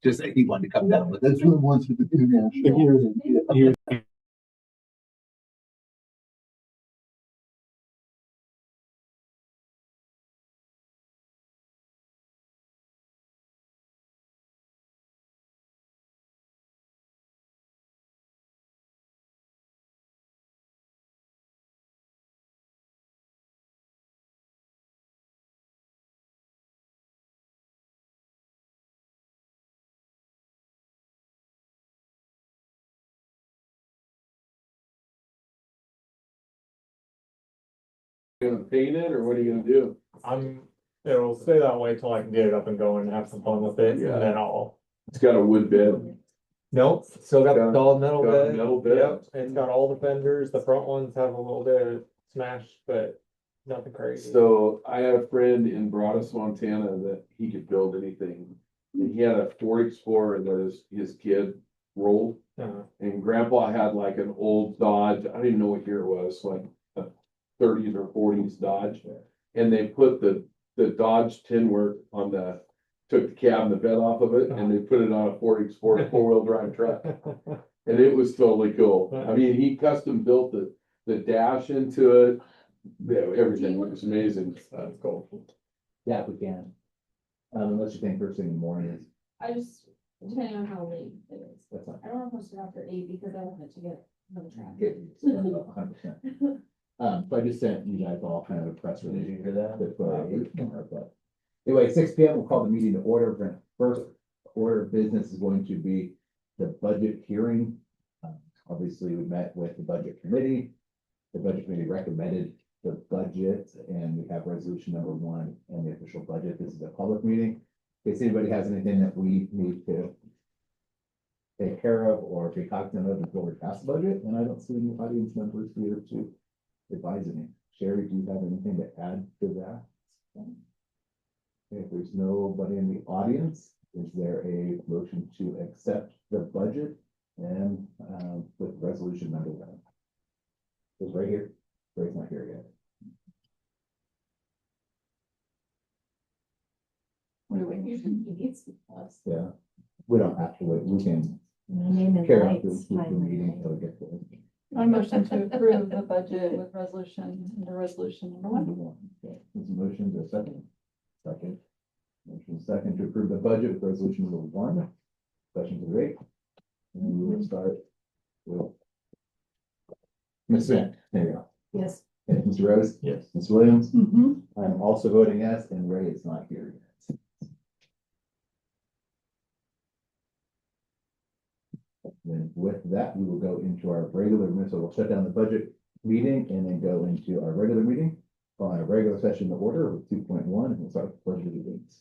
just that he wanted to come down with it. That's what it was with the two national. Gonna paint it, or what are you gonna do? It'll stay that way till I can get it up and going and have some fun with it, Yeah. and then I'll. It's got a wood bed. Nope, still got the Got- solid metal got a bed. metal bed. Yep, it's got all the fenders, the front ones have a little bit of smash, but nothing crazy. So I had a friend in Broadus, Montana, that he could build anything. And he had a Ford Explorer that his kid rolled, and grandpa had like an old Dodge, I don't even know what year it was, like a thirties or forties Dodge. And they put the Dodge tin work on took the cab and the bed off of it, and they put it on a Ford Explorer four-wheel drive truck. And it was totally cool. I mean, he custom built the dash into it. Yeah, everything was amazing. That's cool. Yeah, we can. Unless you think first thing in the morning is, I just, depending on how late it is. that's not I don't wanna post it after 8 because I want it to get no traffic. good. 100%. So I just sent you guys all kind of a press release for that. But anyway, 6 p.m. we'll call the meeting to order. First order of business is going to be the budget hearing. Obviously, we met with the budget committee. The budget committee recommended the budget, and we have resolution number 1 and the official budget. This is a public meeting. In case anybody has anything that we need to take care of or be cognizant of before we pass the budget, and I don't see any audience members here to advise me. Sherry, do you have anything to add to that? Okay, if there's nobody in the audience, is there a motion to accept the budget and with resolution number 1? It's right here. It's not here yet. What are we using? He needs to plus. Yeah, we don't have to wait. We can Name and carry out lights, the finally. meeting until we get to it. I motion to approve the budget with resolution, under resolution number 1. Okay, there's a motion to a second. Second. Motion second to approve the budget with resolution number 1. Questions are great. And we will start with Ms. Smith. There you go. Yes. Okay, Mr. Rose? Yes. Ms. Williams? Mm-hmm. I'm also voting yes, and Ray is not here yet. Then with that, we will go into our regular, so we'll shut down the budget meeting and then go into our regular meeting. On our regular session of order with 2.1, and we'll start with pledge of allegiance.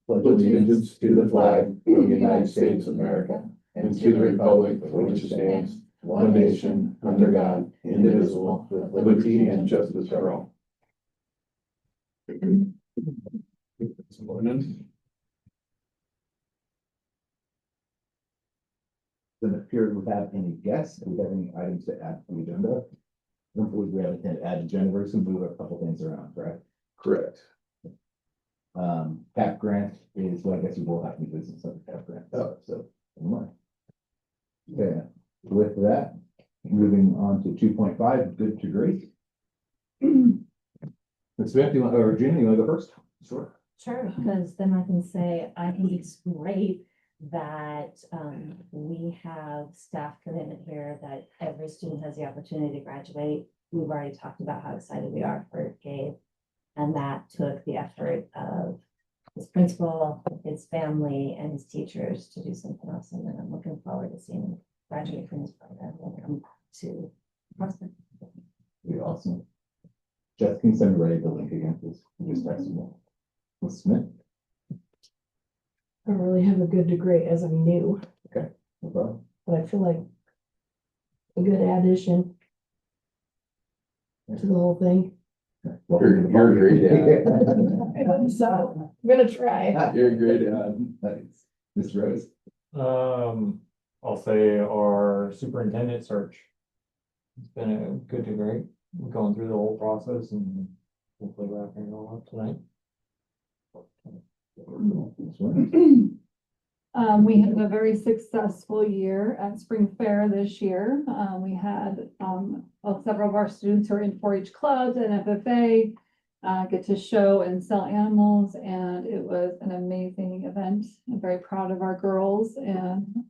Pledge allegiance to the flag of the United States of America and to the republic for which it stands, one nation, under God, indivisible, with liberty and justice for all. Doesn't appear we have any guests. Do we have any items to add to the agenda? Don't believe we have anything to add to agenda. We're just gonna move a couple things around, correct? Correct. Cap grant is, well, I guess we will have to do business on the cap grant, so, never mind. Okay, with that, moving on to 2.5, good to great. Ms. Smith, you want, or Gina, you wanna go first? Sure. Sure, because then I can say, I think it's great that we have staff commitment here, that every student has the opportunity to graduate. We've already talked about how excited we are for Gabe. And that took the effort of his principal, his family, and his teachers to do something awesome. And I'm looking forward to seeing him graduate from this program and come back to Preston. Be awesome. Jeff, can you send Ray the link again, please? You just text me. Ms. Smith? I don't really have a good to great as I'm new, No problem. but I feel like a good addition to the whole thing. You're a great dad. So I'm gonna try. You're a great dad. Nice. Ms. Rose? I'll say our superintendent search. It's been a good to great, We're going through the whole process and hopefully wrapping it all up tonight. We had a very successful year at Spring Fair this year. We had, several of our students who are in 4-H clubs and FFA, get to show and sell animals, and it was an amazing event. I'm very proud of our girls and,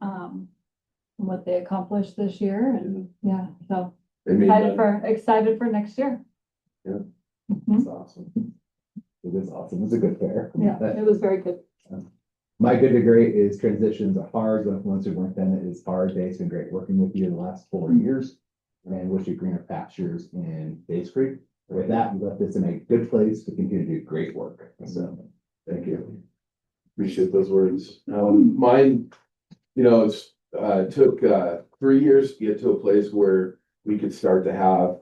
what they accomplished this year, and yeah, so They made excited for next year. Yeah. Mhm. It's awesome. It is awesome. It's a good fair. Yeah, it was very good. My good to great is transitions are hard. One superintendent is hard. Dave's been great working with you the last 4 years. And wish you greener pastures in Dave's Creek. With that, we left this in a good place to continue to do great work. So, Thank you. Appreciate those words. Mine, took 3 years to get to a place where we could start to have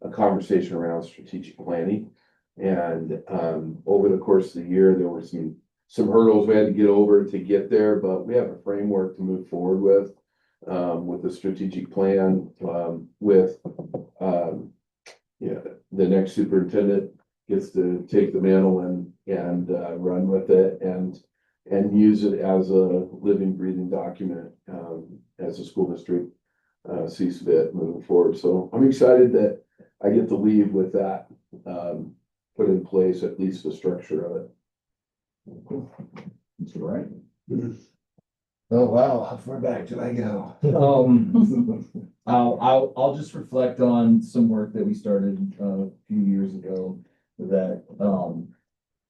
a conversation around strategic planning. And over the course of the year, there were some hurdles we had to get over to get there, but we have a framework to move forward with the strategic plan, the next superintendent gets to take the mantle and run with it and use it as a living, breathing document, as a school district sees fit moving forward. So I'm excited that I get to leave with that, put in place, at least the structure of it. that's right. Oh, wow, how far back did I go? I'll just reflect on some work that we started a few years ago that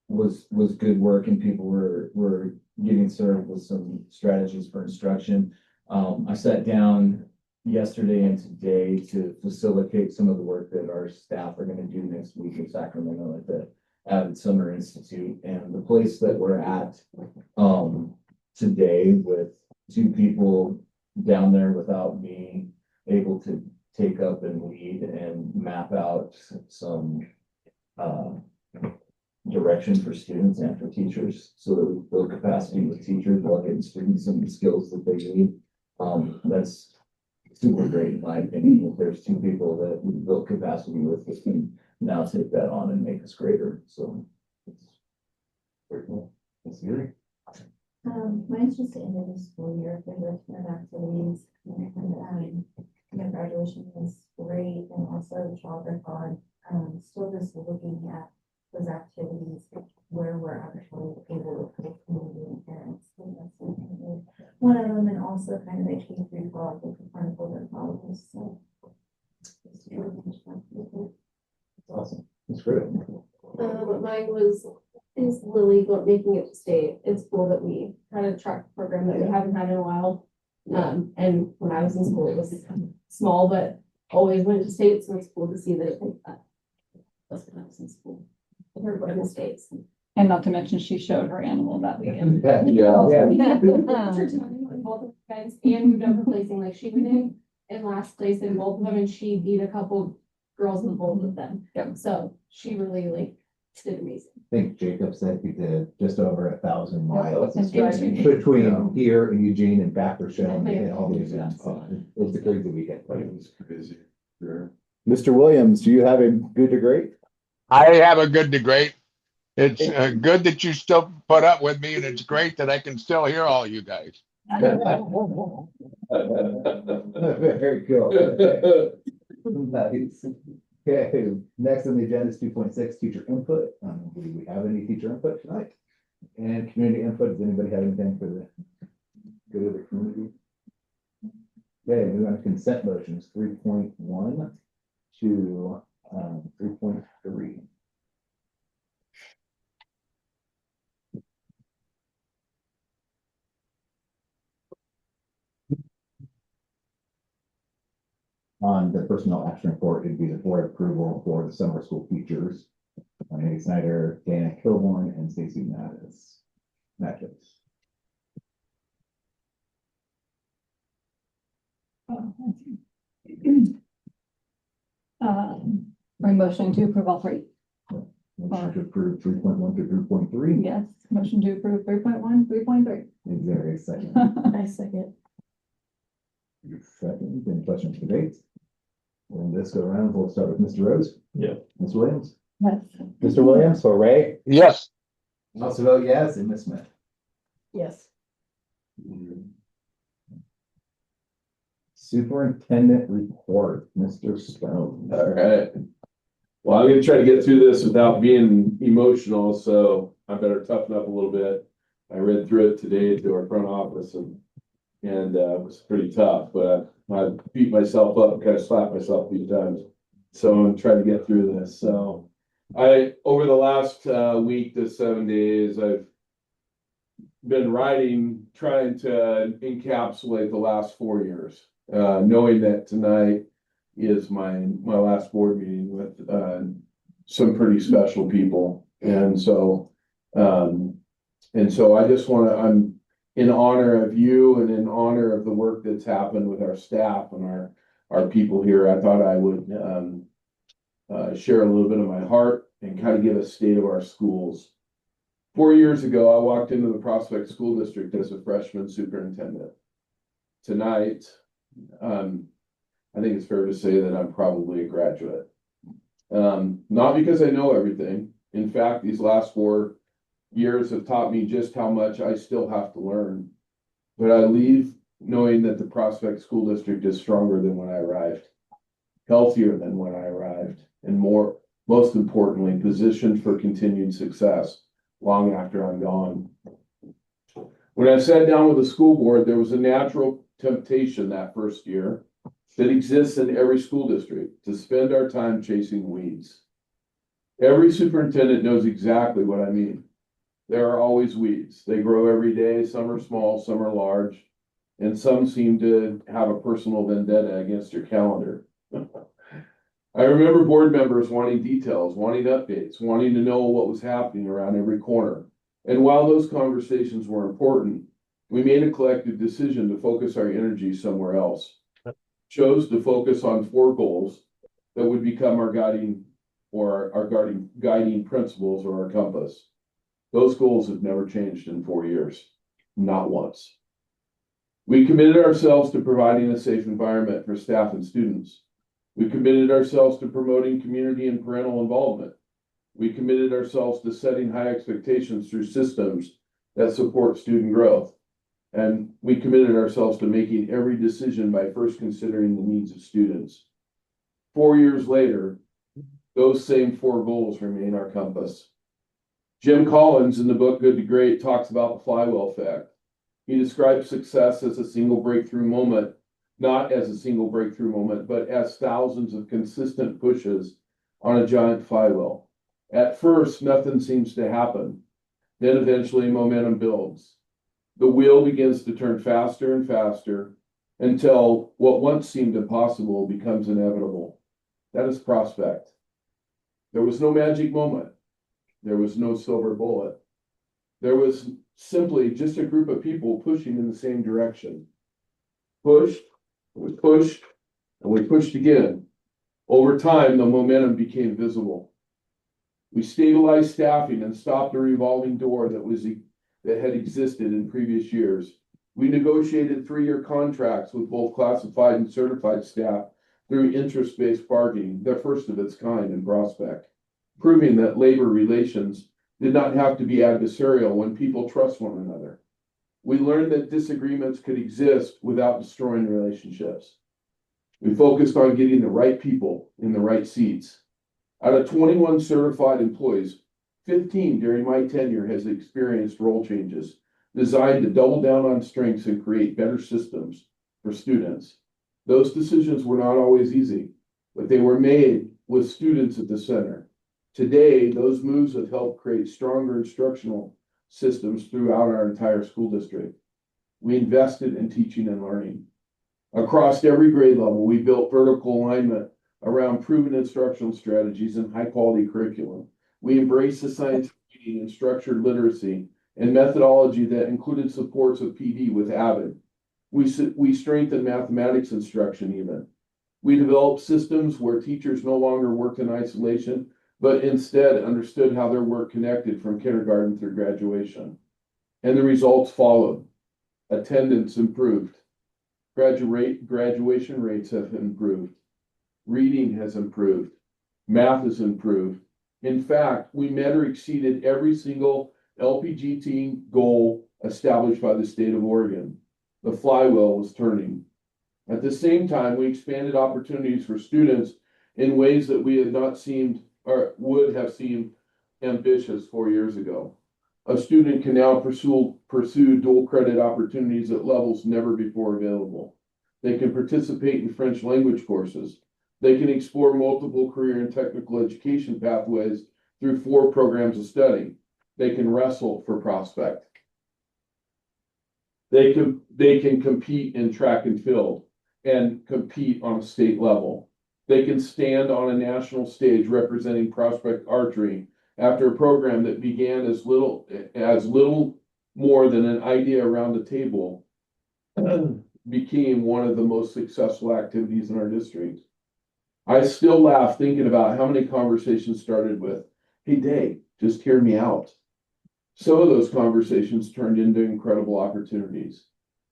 was good work, and people were getting served with some strategies for instruction. I sat down yesterday and today to facilitate some of the work that our staff are going to do next week in Sacramento at the Avid Summer Institute. And the place that we're at today, with 2 people down there without me able to take up and lead and map out some direction for students and for teachers, so that we build capacity with teachers while getting students some of the skills that they need. That's super great in my opinion. If there's 2 people that we built capacity with, this can now take that on and make us greater. So it's very cool. That's great. Mine's just the end of the school year for the activities, and graduation was great, and also the children's. Still just looking at those activities where we're actually able to put community and parents. So that's definitely one of them, and also kind of the K-12 with the Carnival and colleges. So it's really much fun. Awesome. That's great. Mine is Lily making it to state. It's cool that we had a track program that we haven't had in a while. And when I was in school, it was small, but always went to state, so it's cool to see that it picked up. That's when I was in school. Everybody in the States. And not to mention, she showed her animal that weekend. Yeah. Both of guys, and moved up her placing, like she went in last place in both of them, and she beat a couple girls in both of them. Yep. So she really did amazing. I think Jacob said he did just over 1,000 miles And driving. between here and Eugene and back for show and all these events. So it was a crazy weekend. It was crazy. Sure. Mr. Williams, do you have a good to great? I have a good to great. It's good that you still put up with me, and it's great that I can still hear all you guys. Very cool. Nice. Okay, next on the agenda is 2.6, teacher input. Do we have any teacher input tonight? And community input, does anybody have anything for the good of the community? Okay, moving on to consent motions, 3.1 to 3.3. On the personnel action report, it'd be the board approval for the summer school teachers. Amy Snyder, Dana Kilborn, and Stacy Mattis. We're motioning to approve all 3. Motion to approve 3.1 to 3.3. Yes, motion to approve 3.1, 3.3. Is there a second? I second. Second, any questions, debates? When this go around, we'll start with Mr. Rose. Yeah. Ms. Williams. Yes. Mr. Williams or Ray? Yes, Also vote yes, and Ms. Smith. Yes. Superintendent report, Mr. Stone. All right. Well, I'm gonna try to get through this without being emotional, so I better toughen up a little bit. I read through it today to our front office and it was pretty tough, but I beat myself up and kind of slapped myself a few times. So I'm trying to get through this. So over the last week to 7 days, I've been writing, trying to encapsulate the last 4 years, knowing that tonight is my last board meeting with some pretty special people. And so I just I'm in honor of you and in honor of the work that's happened with our staff and our people here. I thought I would share a little bit of my heart and kind of give a state of our schools. 4 years ago, I walked into the Prospect School District as a freshman superintendent. Tonight, I think it's fair to say that I'm probably a graduate. Not because I know everything. In fact, these last 4 years have taught me just how much I still have to learn. But I leave knowing that the Prospect School District is stronger than when I arrived, healthier than when I arrived, and most importantly, positioned for continued success long after I'm gone. When I sat down with the school board, there was a natural temptation that first year that exists in every school district to spend our time chasing weeds. Every superintendent knows exactly what I mean. There are always weeds. They grow every day. Some are small, some are large, and some seem to have a personal vendetta against your calendar. I remember board members wanting details, wanting updates, wanting to know what was happening around every corner. And while those conversations were important, we made a collective decision to focus our energy somewhere else. Chose to focus on 4 goals that would become our guiding principles or our compass. Those goals have never changed in 4 years, not once. We committed ourselves to providing a safe environment for staff and students. We committed ourselves to promoting community and parental involvement. We committed ourselves to setting high expectations through systems that support student growth. And we committed ourselves to making every decision by first considering the needs of students. 4 years later, those same 4 goals remain our compass. Jim Collins in the book Good to Great talks about the flywheel effect. He describes success as a single breakthrough moment, not as a single breakthrough moment, but as thousands of consistent pushes on a giant flywheel. At first, nothing seems to happen. Then eventually momentum builds. The wheel begins to turn faster and faster until what once seemed impossible becomes inevitable. That is Prospect. There was no magic moment. There was no silver bullet. There was simply just a group of people pushing in the same direction. Pushed, we pushed, and we pushed again. Over time, the momentum became visible. We stabilized staffing and stopped the revolving door that had existed in previous years. We negotiated 3-year contracts with both classified and certified staff through interest-based bargaining, the first of its kind in Prospect, proving that labor relations did not have to be adversarial when people trust one another. We learned that disagreements could exist without destroying relationships. We focused on getting the right people in the right seats. Out of 21 certified employees, 15 during my tenure has experienced role changes designed to double down on strengths and create better systems for students. Those decisions were not always easy, but they were made with students at the center. Today, those moves have helped create stronger instructional systems throughout our entire school district. We invested in teaching and learning. Across every grade level, we built vertical alignment around proven instructional strategies and high-quality curriculum. We embraced the science of reading and structured literacy and methodology that included supports of PD with Avid. We strengthened mathematics instruction even. We developed systems where teachers no longer worked in isolation, but instead understood how their work connected from kindergarten through graduation. And the results followed. Attendance improved. Graduation rates have improved. Reading has improved. Math has improved. In fact, we met or exceeded every single LPGT goal established by the state of Oregon. The flywheel was turning. At the same time, we expanded opportunities for students in ways that we had not seemed or would have seemed ambitious 4 years ago. A student can now pursue dual credit opportunities at levels never before available. They can participate in French language courses. They can explore multiple career and technical education pathways through 4 programs of study. They can wrestle for prospect. They can compete in track and field and compete on a state level. They can stand on a national stage representing prospect archery after a program that began as little more than an idea around a table became one of the most successful activities in our district. I still laugh thinking about how many conversations started with, "Hey Dave, just hear me out." Some of those conversations turned into incredible opportunities.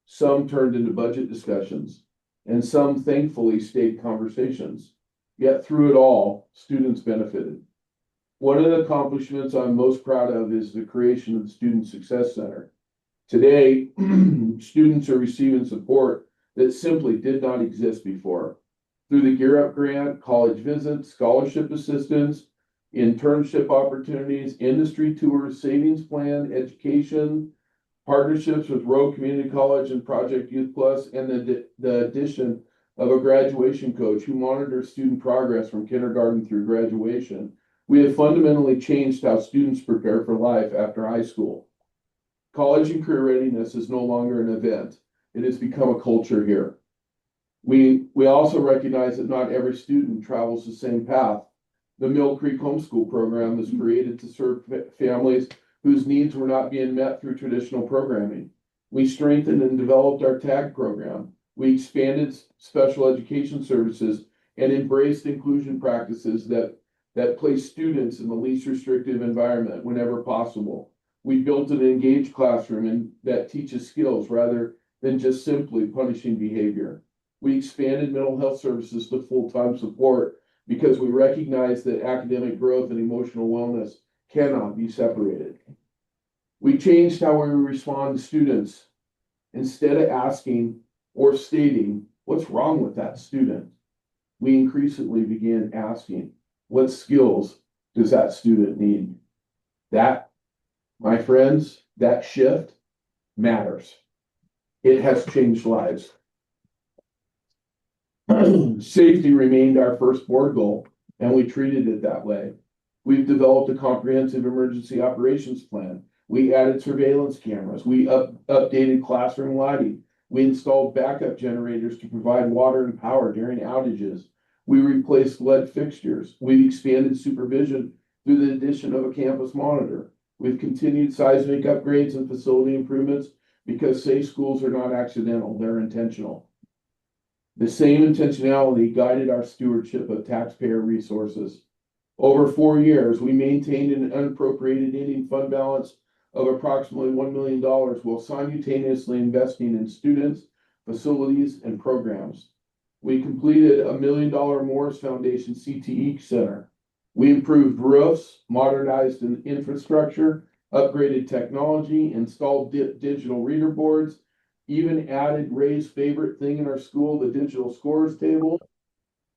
Some turned into budget discussions, and some thankfully stayed conversations. Yet through it all, students benefited. One of the accomplishments I'm most proud of is the creation of the Student Success Center. Today, students are receiving support that simply did not exist before. Through the Gear Up Grant, college visits, scholarship assistance, internship opportunities, industry tours, savings plan, education, partnerships with Rowe Community College and Project Youth Plus, and the addition of a graduation coach who monitors student progress from kindergarten through graduation, we have fundamentally changed how students prepare for life after high school. College and career readiness is no longer an event. It has become a culture here. We also recognize that not every student travels the same path. The Mill Creek Homeschool Program was created to serve families whose needs were not being met through traditional programming. We strengthened and developed our TAG program. We expanded special education services and embraced inclusion practices that place students in the least restrictive environment whenever possible. We built an engaged classroom that teaches skills rather than just simply punishing behavior. We expanded mental health services to full-time support because we recognize that academic growth and emotional wellness cannot be separated. We changed how we respond to students. Instead of asking or stating, "What's wrong with that student?" we increasingly began asking, "What skills does that student need?" That, my friends, that shift matters. It has changed lives. Safety remained our first board goal, and we treated it that way. We've developed a comprehensive emergency operations plan. We added surveillance cameras. We updated classroom lighting. We installed backup generators to provide water and power during outages. We replaced lead fixtures. We've expanded supervision through the addition of a campus monitor. We've continued seismic upgrades and facility improvements because safe schools are not accidental, they're intentional. The same intentionality guided our stewardship of taxpayer resources. Over 4 years, we maintained an unappropriated ending fund balance of approximately $1 million while simultaneously investing in students, facilities, and programs. We completed a $1 million Morris Foundation CTE Center. We improved roofs, modernized infrastructure, upgraded technology, installed digital reader boards, even added Ray's favorite thing in our school, the digital scores table.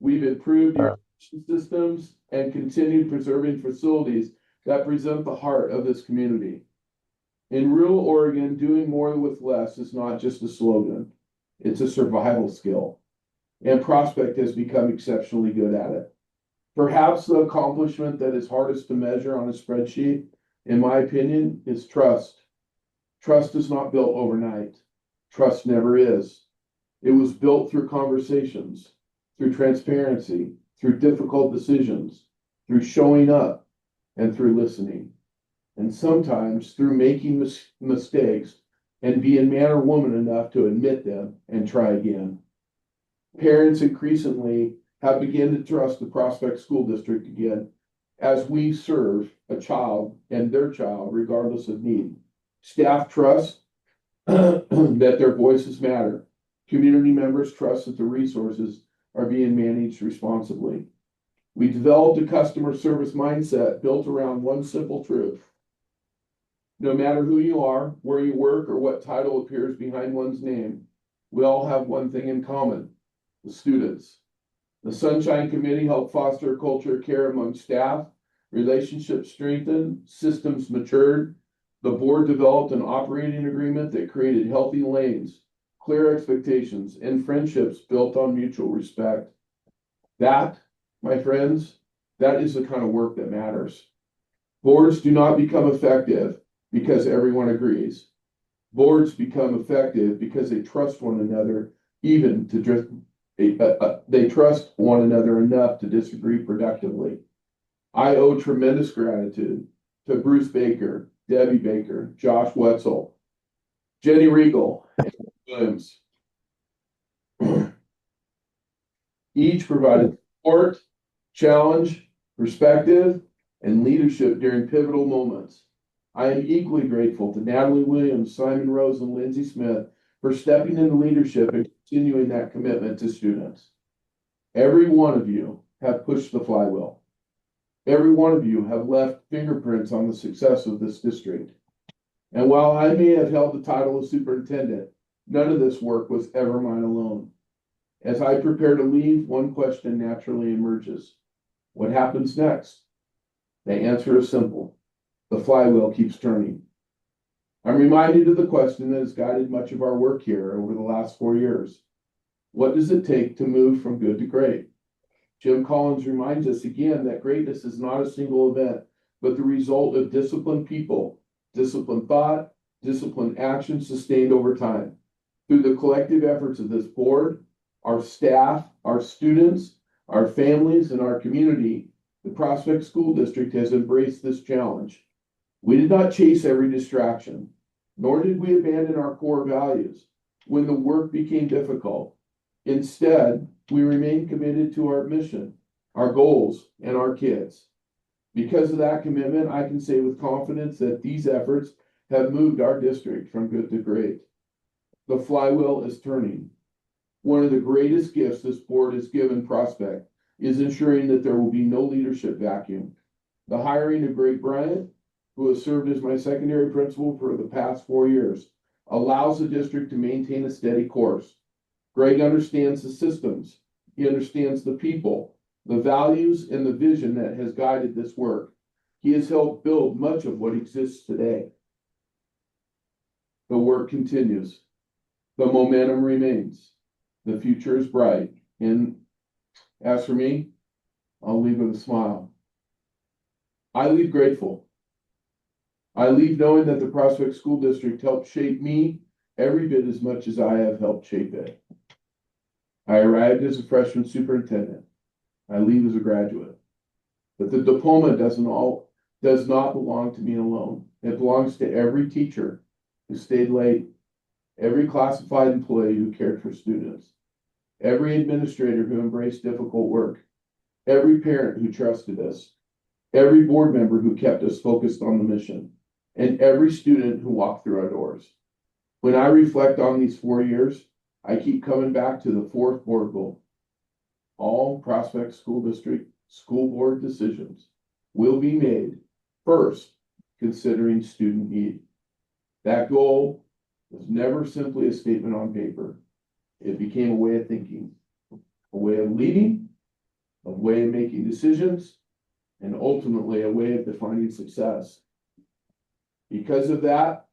We've improved irrigation systems and continued preserving facilities that present the heart of this community. In rural Oregon, doing more with less is not just a slogan, it's a survival skill. And Prospect has become exceptionally good at it. Perhaps the accomplishment that is hardest to measure on a spreadsheet, in my opinion, is trust. Trust is not built overnight. Trust never is. It was built through conversations, through transparency, through difficult decisions, through showing up, and through listening. And sometimes through making mistakes and being man or woman enough to admit them and try again. Parents increasingly have begun to trust the Prospect School District again as we serve a child and their child regardless of need. Staff trust that their voices matter. Community members trust that the resources are being managed responsibly. We developed a customer service mindset built around one simple truth. No matter who you are, where you work, or what title appears behind one's name, we all have one thing in common: the students. The Sunshine Committee helped foster a culture of care among staff, relationships strengthened, systems matured. The board developed an operating agreement that created healthy lanes, clear expectations, and friendships built on mutual respect. That, my friends, that is the kind of work that matters. Boards do not become effective because everyone agrees. Boards become effective because they trust one another, even to just they trust one another enough to disagree productively. I owe tremendous gratitude to Bruce Baker, Debbie Baker, Josh Wetzel, Jenny Regal, and Williams. Each provided support, challenge, perspective, and leadership during pivotal moments. I am equally grateful to Natalie Williams, Simon Rose, and Lindsay Smith for stepping into leadership and continuing that commitment to students. Every one of you have pushed the flywheel. Every one of you have left fingerprints on the success of this district. And while I may have held the title of superintendent, none of this work was ever mine alone. As I prepare to leave, one question naturally emerges: what happens next? The answer is simple: the flywheel keeps turning. I'm reminded of the question that has guided much of our work here over the last 4 years. What does it take to move from good to great? Jim Collins reminds us again that greatness is not a single event, but the result of disciplined people, disciplined thought, disciplined action sustained over time. Through the collective efforts of this board, our staff, our students, our families, and our community, the Prospect School District has embraced this challenge. We did not chase every distraction, nor did we abandon our core values when the work became difficult. Instead, we remained committed to our mission, our goals, and our kids. Because of that commitment, I can say with confidence that these efforts have moved our district from good to great. The flywheel is turning. One of the greatest gifts this board has given Prospect is ensuring that there will be no leadership vacuum. The hiring of Greg Bryant, who has served as my secondary principal for the past 4 years, allows the district to maintain a steady course. Greg understands the systems. He understands the people, the values, and the vision that has guided this work. He has helped build much of what exists today. The work continues. The momentum remains. The future is bright. And as for me, I'll leave with a smile. I leave grateful. I leave knowing that the Prospect School District helped shape me every bit as much as I have helped shape it. I arrived as a freshman superintendent. I leave as a graduate. But the diploma does not belong to me alone. It belongs to every teacher who stayed late, every classified employee who cared for students, every administrator who embraced difficult work, every parent who trusted us, every board member who kept us focused on the mission, and every student who walked through our doors. When I reflect on these 4 years, I keep coming back to the 4th board goal. All Prospect School District school board decisions will be made first considering student need. That goal was never simply a statement on paper. It became a way of thinking, a way of leading, a way of making decisions, and ultimately a way of defining success. Because of that,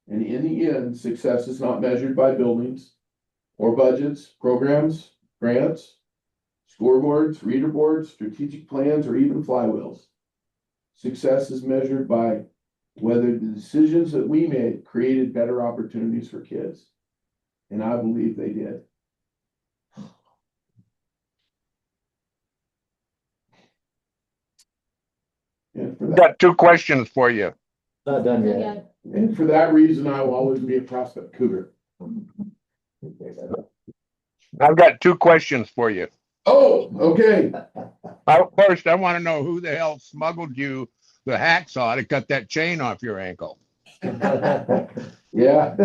and in the end, success is not measured by buildings or budgets, programs, grants, scoreboards, reader boards, strategic plans, or even flywheels. Success is measured by whether the decisions that we made created better opportunities for kids. And I believe they did. And for I've that, got 2 questions for you. Not done yet. and for that reason, I will always be a Prospect Cougar. I've got 2 questions for you. Oh, okay. First, I want to know who the hell smuggled you the hacksaw to cut that chain off your ankle. Yeah.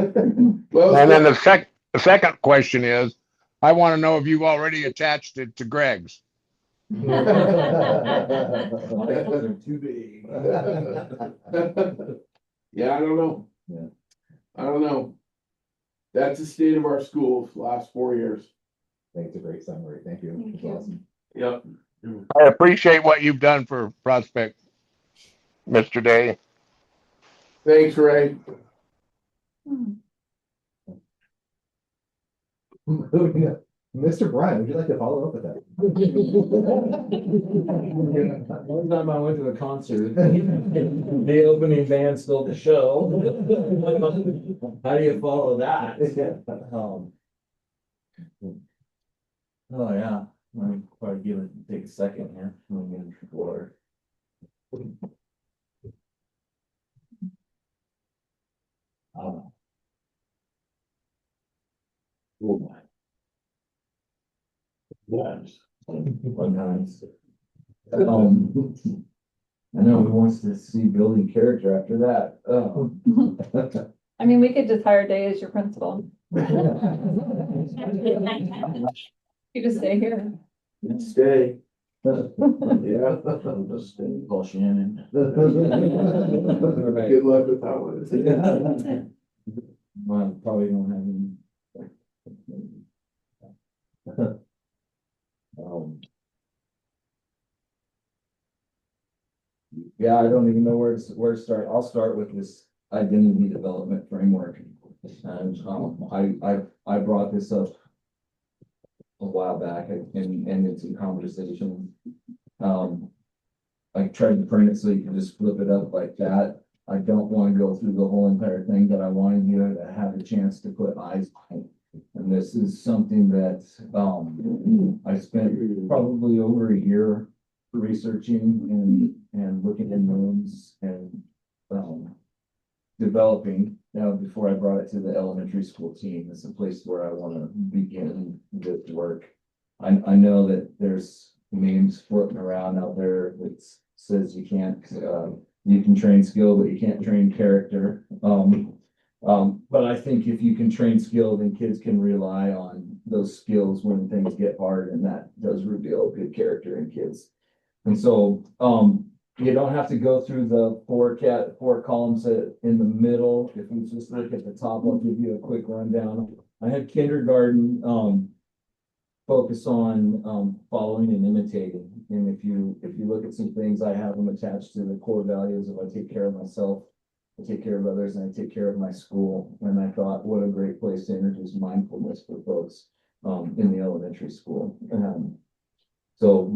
Well, And then the second question is, I want to know if you've already attached it to Greg's. My ankles are too big. Yeah, I don't know. Yeah. I don't know. That's the state of our schools last 4 years. I think it's a great summary. Thank you. Thank It's you. awesome. Yep. I appreciate what you've done for Prospect, Mr. Day. Thanks, Ray. Mr. Brian, would you like to follow up with that? One time I went to a concert, the opening band stole the show. How do you follow that? Oh, yeah, I'll probably take a second here. Let me get the water. Oh my. Yes. Nice. I know who wants to see building character after that. I mean, we could just hire Day as your principal. You just stay here. Stay. Yeah. Just stay. Call Shannon. Good luck with that one. Well, probably don't have any. Yeah, I don't even know where to start. I'll start with this identity development framework. And, I brought this up a while back and in some conversation. I tried to print it so you can just flip it up like that. I don't want to go through the whole entire thing, but I wanted you to have a chance to put eyes on it. And this is something that, I spent probably over a year researching and looking in rooms and, developing. Now, before I brought it to the elementary school team, it's a place where I want to begin this work. I know that there's memes floating around out there that says you can't, you can train skill, but you can't train character. But I think if you can train skill, then kids can rely on those skills when things get hard, and that does reveal good character in kids. And so, you don't have to go through the four columns in the middle. If you just look at the top, I'll give you a quick rundown. I had kindergarten, focus on, following and imitating. And if you look at some things, I have them attached to the core values of I take care of myself, I take care of others, and I take care of my school. And I thought, what a great place to introduce mindfulness for folks, in the elementary school. So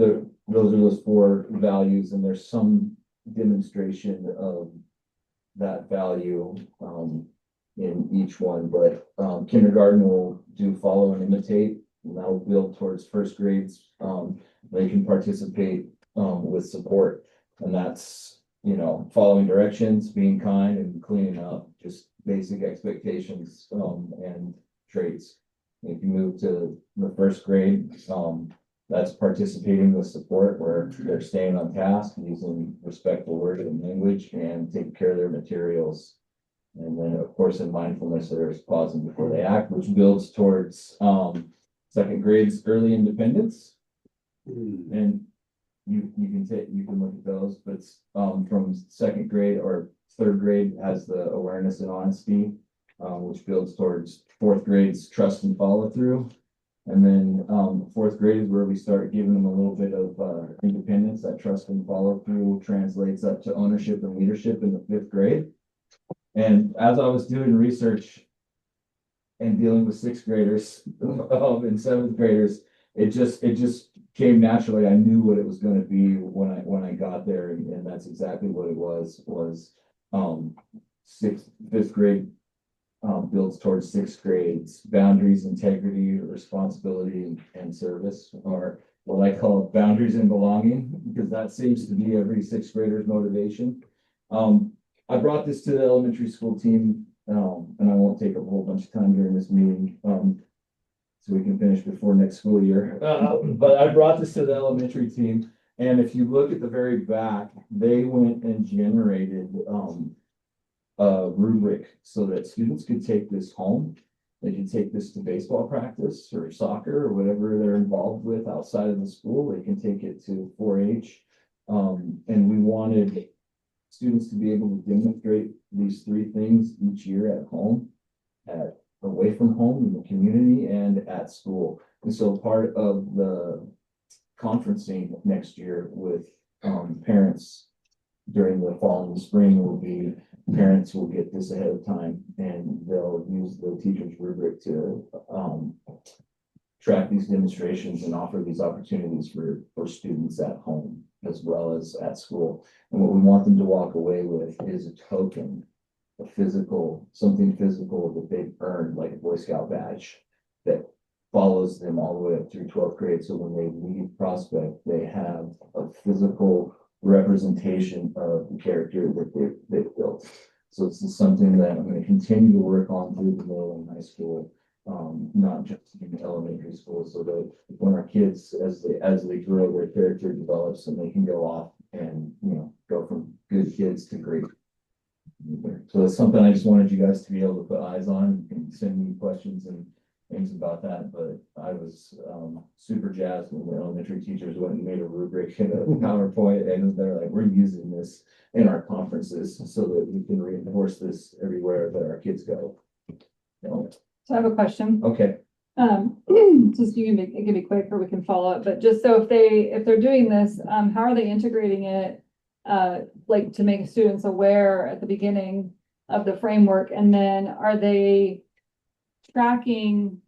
those are those four values, and there's some demonstration of that value in each one, but kindergarten will do follow and imitate, and that'll build towards first grades. They can participate with support, and that's, following directions, being kind, and cleaning up, just basic expectations and traits. If you move to the first grade, that's participating with support, where they're staying on task, using respectful words and language, and taking care of their materials. And then, of course, in mindfulness, there's pausing before they act, which builds towards second grade's early independence. And you can look at those, but from second grade or third grade has the awareness and honesty, which builds towards fourth grade's trust and follow through. And then fourth grade is where we start giving them a little bit of independence. That trust and follow through translates up to ownership and leadership in the fifth grade. And as I was doing research and dealing with sixth graders and seventh graders, it just came naturally. I knew what it was going to be when I got there, and that's exactly what it was fifth grade. Builds towards sixth grade's boundaries, integrity, responsibility, and service, or what I call boundaries and belonging, because that seems to be every sixth grader's motivation. I brought this to the elementary school team, and I won't take a whole bunch of time during this meeting, so we can finish before next school year. But I brought this to the elementary team, and if you look at the very back, they went and generated a rubric so that students could take this home. They could take this to baseball practice or soccer or whatever they're involved with outside of the school. They can take it to 4-H. And we wanted students to be able to demonstrate these three things each year at home, away from home, in the community, and at school. And so part of the conferencing next year with parents during the fall and the spring will be, parents will get this ahead of time, and they'll use the teacher's rubric to track these demonstrations and offer these opportunities for students at home as well as at school. And what we want them to walk away with is a token, a physical, something physical that they've earned, like a Boy Scout badge that follows them all the way up through 12th grade. So when they leave Prospect, they have a physical representation of the character that they've built. So this is something that I'm going to continue to work on through the middle and high school, not just in elementary school, so that when our kids, as they grow, their character develops and they can go off and, go from good kids to great. So that's something I just wanted you guys to be able to put eyes on. You can send me questions and things about that, but I was super jazzed when the elementary teachers went and made a rubric and a PowerPoint, and they're like, we're using this in our conferences so that we can reinforce this everywhere that our kids go. So I have a question. Okay. Just it can be quick or we can follow up, but just so if they're doing this, how are they integrating it? Like to make students aware at the beginning of the framework, and then are they tracking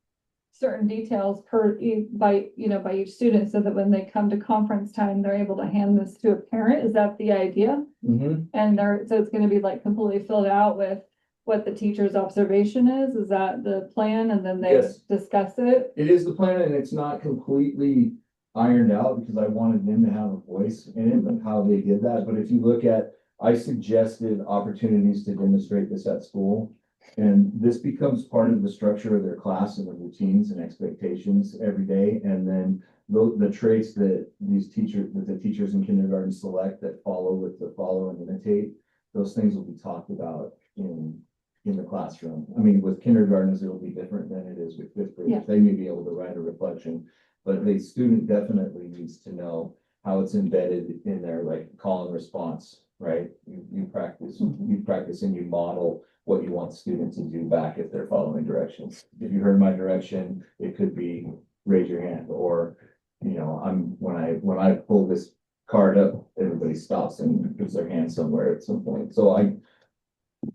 certain details by each student so that when they come to conference time, they're able to hand this to a parent? Is that the idea? Mm-hmm. And so it's going to be like completely filled out with what the teacher's observation is? Is that the plan? And then they Yes. discuss it? It is the plan, and it's not completely ironed out because I wanted them to have a voice in it and how they did that. But if you look at, I suggested opportunities to demonstrate this at school. And this becomes part of the structure of their class and the routines and expectations every day. And then the traits that the teachers in kindergarten select that follow with the follow and imitate, those things will be talked about in the classroom. I mean, with kindergartners, it'll be different than it is with fifth graders. Yeah. They may be able to write a reflection, but the student definitely needs to know how it's embedded in their like call and response, right? You practice and you model what you want the student to do back if they're following directions. If you heard my direction, it could be raise your hand, or when I pull this card up, everybody stops and puts their hand somewhere at some point. So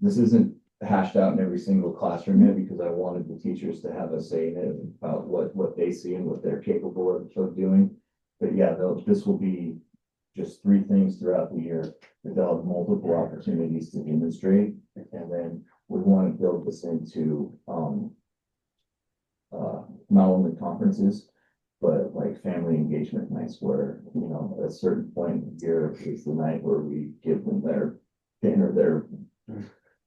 this isn't hashed out in every single classroom yet because I wanted the teachers to have a say in it about what they see and what they're capable of doing. But yeah, this will be just 3 things throughout the year that they'll have multiple opportunities to demonstrate. And then we want to build this into not only conferences, but like family engagement nights where, at a certain point in the year is the night where we give them their pin or their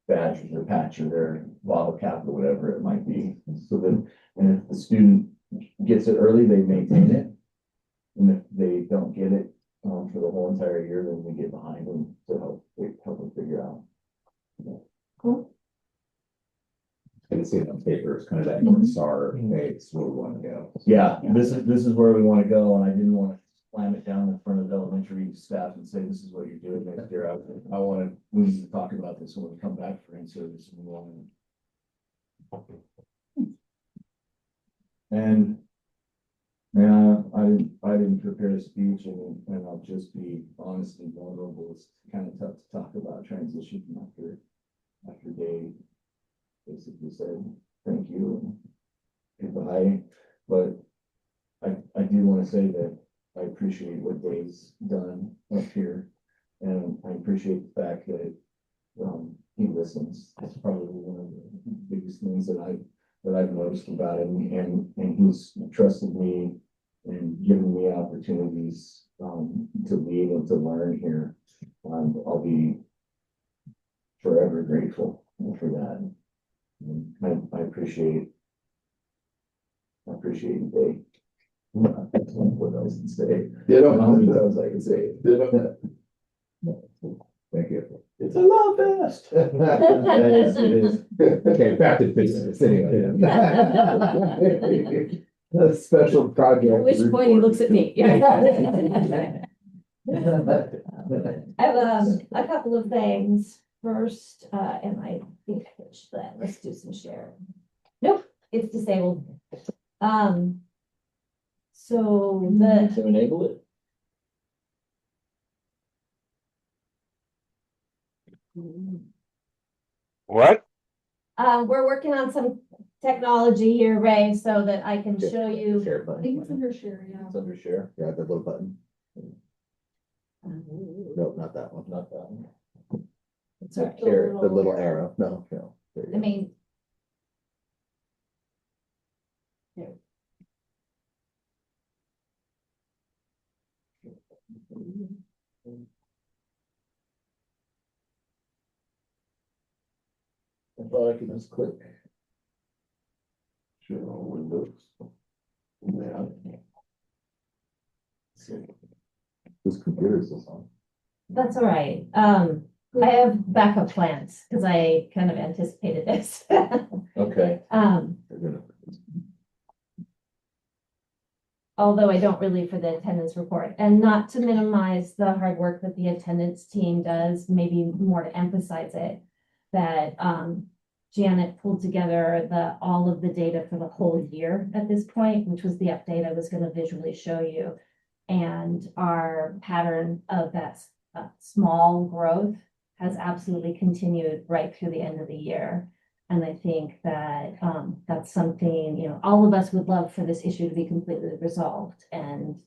badge or their patch or their bottle cap or whatever it might be. So that, and if the student gets it early, they maintain it. And if they don't get it for the whole entire year, then we get behind them to help them figure out. Cool. I can see it on paper, it's kind of that North Star, hey, it's where we want to go. Yeah, this is where we want to go, and I didn't want to slam it down in front of elementary staff and say, this is what you're doing next year. We need to talk about this when we come back for in-service. And I didn't prepare a speech, and I'll just be honest and vulnerable. It's kind of tough to talk about transition after Dave basically said thank you and goodbye. But I do want to say that I appreciate what Dave's done up here, and I appreciate the fact that he listens. That's probably one of the biggest things that I've noticed about him, and he's trusted me and given me opportunities to lead and to learn here. I'll be forever grateful for that. And I appreciate you, Dave. That's what else to say. I don't know how many times I can say it. Thank you. It's a lot fast. It is. Okay, back to business anyway. A special project. At which point he looks at me. I have a couple of things. First, and I think I pitched that. Let's do some share. Nope, it's disabled. So the To enable it. What? we're working on some technology here, Ray, so that I can show you. Share I button. think it's under share, yeah. It's under share. Yeah, the little button. No, not that one. Not that one. It's like Share, the little arrow. No, no. There you I go. mean. I thought I could just click. Share all windows. Yeah. Whose computer is this on? That's all right. I have backup plans because I kind of anticipated this. Okay. They're gonna- Although I don't really for the attendance report, and not to minimize the hard work that the attendance team does, maybe more to emphasize it, that Janet pulled together all of the data for the whole year at this point, which was the update I was going to visually show you. And our pattern of that small growth has absolutely continued right through the end of the year. And I think that that's something, you know, all of us would love for this issue to be completely resolved and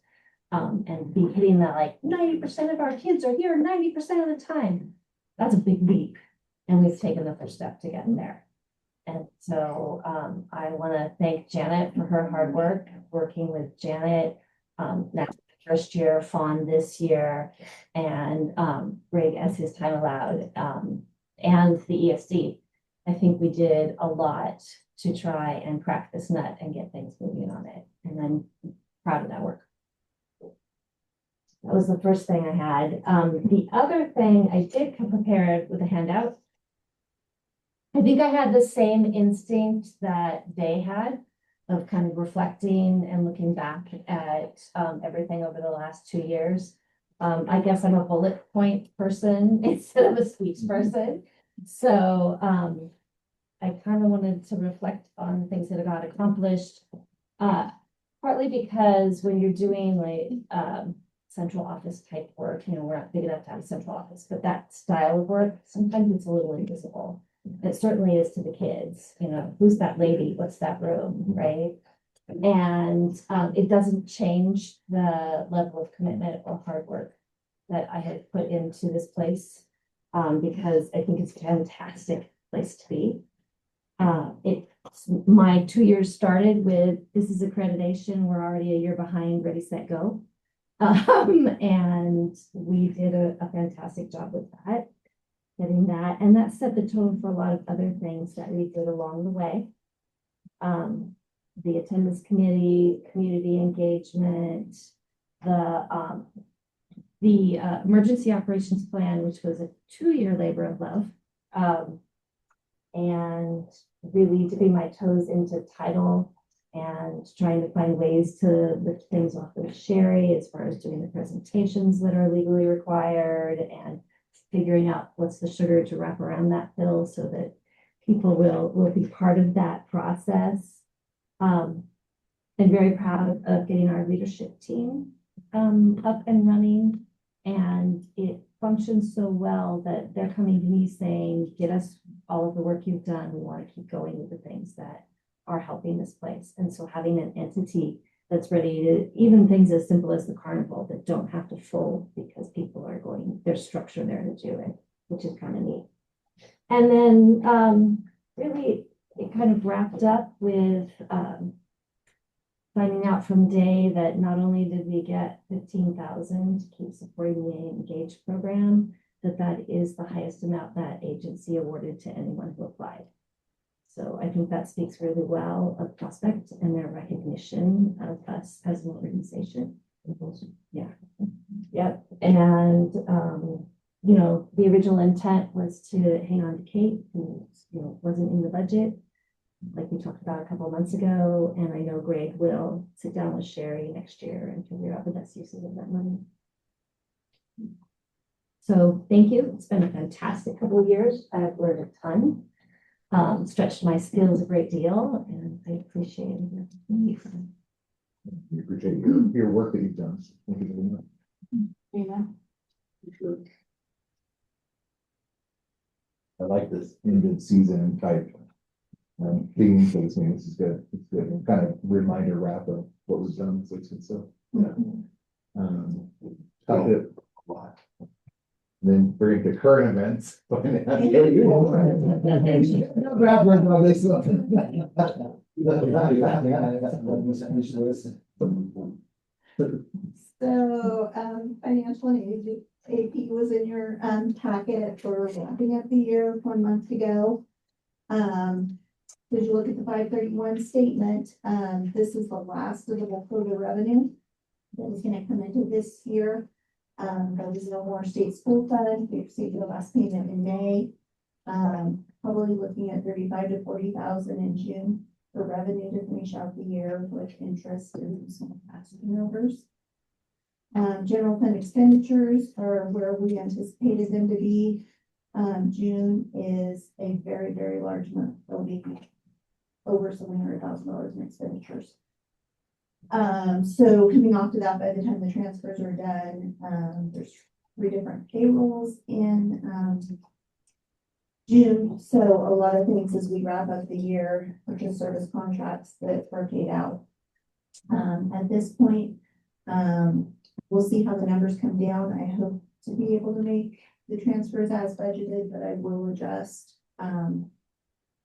be hitting that like 90% of our kids are here 90% of the time. That's a big leap. And we've taken the first step to getting there. And so I want to thank Janet for her hard work, working with Janet next first year, Fawn this year, and Greg as his time allowed, and the ESD. I think we did a lot to try and crack this nut and get things moving on it. And I'm proud of that work. That was the first thing I had. The other thing I did come prepared with a handout. I think I had the same instinct that they had of kind of reflecting and looking back at everything over the last 2 years. I guess I'm a bullet point person instead of a speech person. So I kind of wanted to reflect on the things that I got accomplished. Partly because when you're doing like central office type work, you know, we're not big enough to have a central office, but that style of work, sometimes it's a little invisible. It certainly is to the kids, you know, who's that lady? What's that room, right? And it doesn't change the level of commitment or hard work that I had put into this place because I think it's a fantastic place to be. My 2 years started with this is accreditation. We're already a year behind Ready, Set, Go. And we did a fantastic job with that. Getting that, and that set the tone for a lot of other things that we did along the way. The attendance committee, community engagement, the emergency operations plan, which was a 2-year labor of love, and really dipping my toes into title and trying to find ways to lift things off of Sherry as far as doing the presentations that are legally required and figuring out what's the sugar to wrap around that pill so that people will be part of that process. I'm very proud of getting our leadership team up and running, and it functions so well that they're coming to me saying, get us all of the work you've done. We want to keep going with the things that are helping this place. And so having an entity that's ready to, even things as simple as the carnival that don't have to fold because people are going, there's structure there to do it, which is kind of neat. And then really it kind of wrapped up with finding out from Day that not only did we get 15,000 to keep supporting the Engage program, that is the highest amount that agency awarded to anyone who applied. So I think that speaks really well of Prospect and their recognition of us as an organization. Yeah. Yep. And, you know, the original intent was to hang on to Kate, who, you know, wasn't in the budget, like we talked about a couple of months ago. And I know Greg will sit down with Sherry next year and figure out the best uses of that money. So thank you. It's been a fantastic couple of years. I've learned a ton, stretched my skills a great deal, and I appreciate it. Thank you. We appreciate your work that you've done. Thank you very much. Amen. I like this end of season type theme for this meeting. This is good. It's good. Kind of reminder wrap of what was done. So it's good stuff. Yeah. Talked it a lot. Then bring it to current events. So, financial and AP was in your, packet for wrapping up the year 1 month ago. Did you look at the 531 statement? This is the last of the quota revenue that is gonna come into this year. There was no more state school fund. We received the last payment in May. Probably looking at 35 to 40,000 in June for revenue to finish out the year with interest and some past numbers. General fund expenditures are where we anticipated them to be. June is a very, very large month. There'll be over $700,000 in expenditures. So coming off to that, by the time the transfers are done, there's 3 different payrolls in June. So a lot of things as we wrap up the year, purchase service contracts that are paid out. At this point, we'll see how the numbers come down. I hope to be able to make the transfers as budgeted, but I will adjust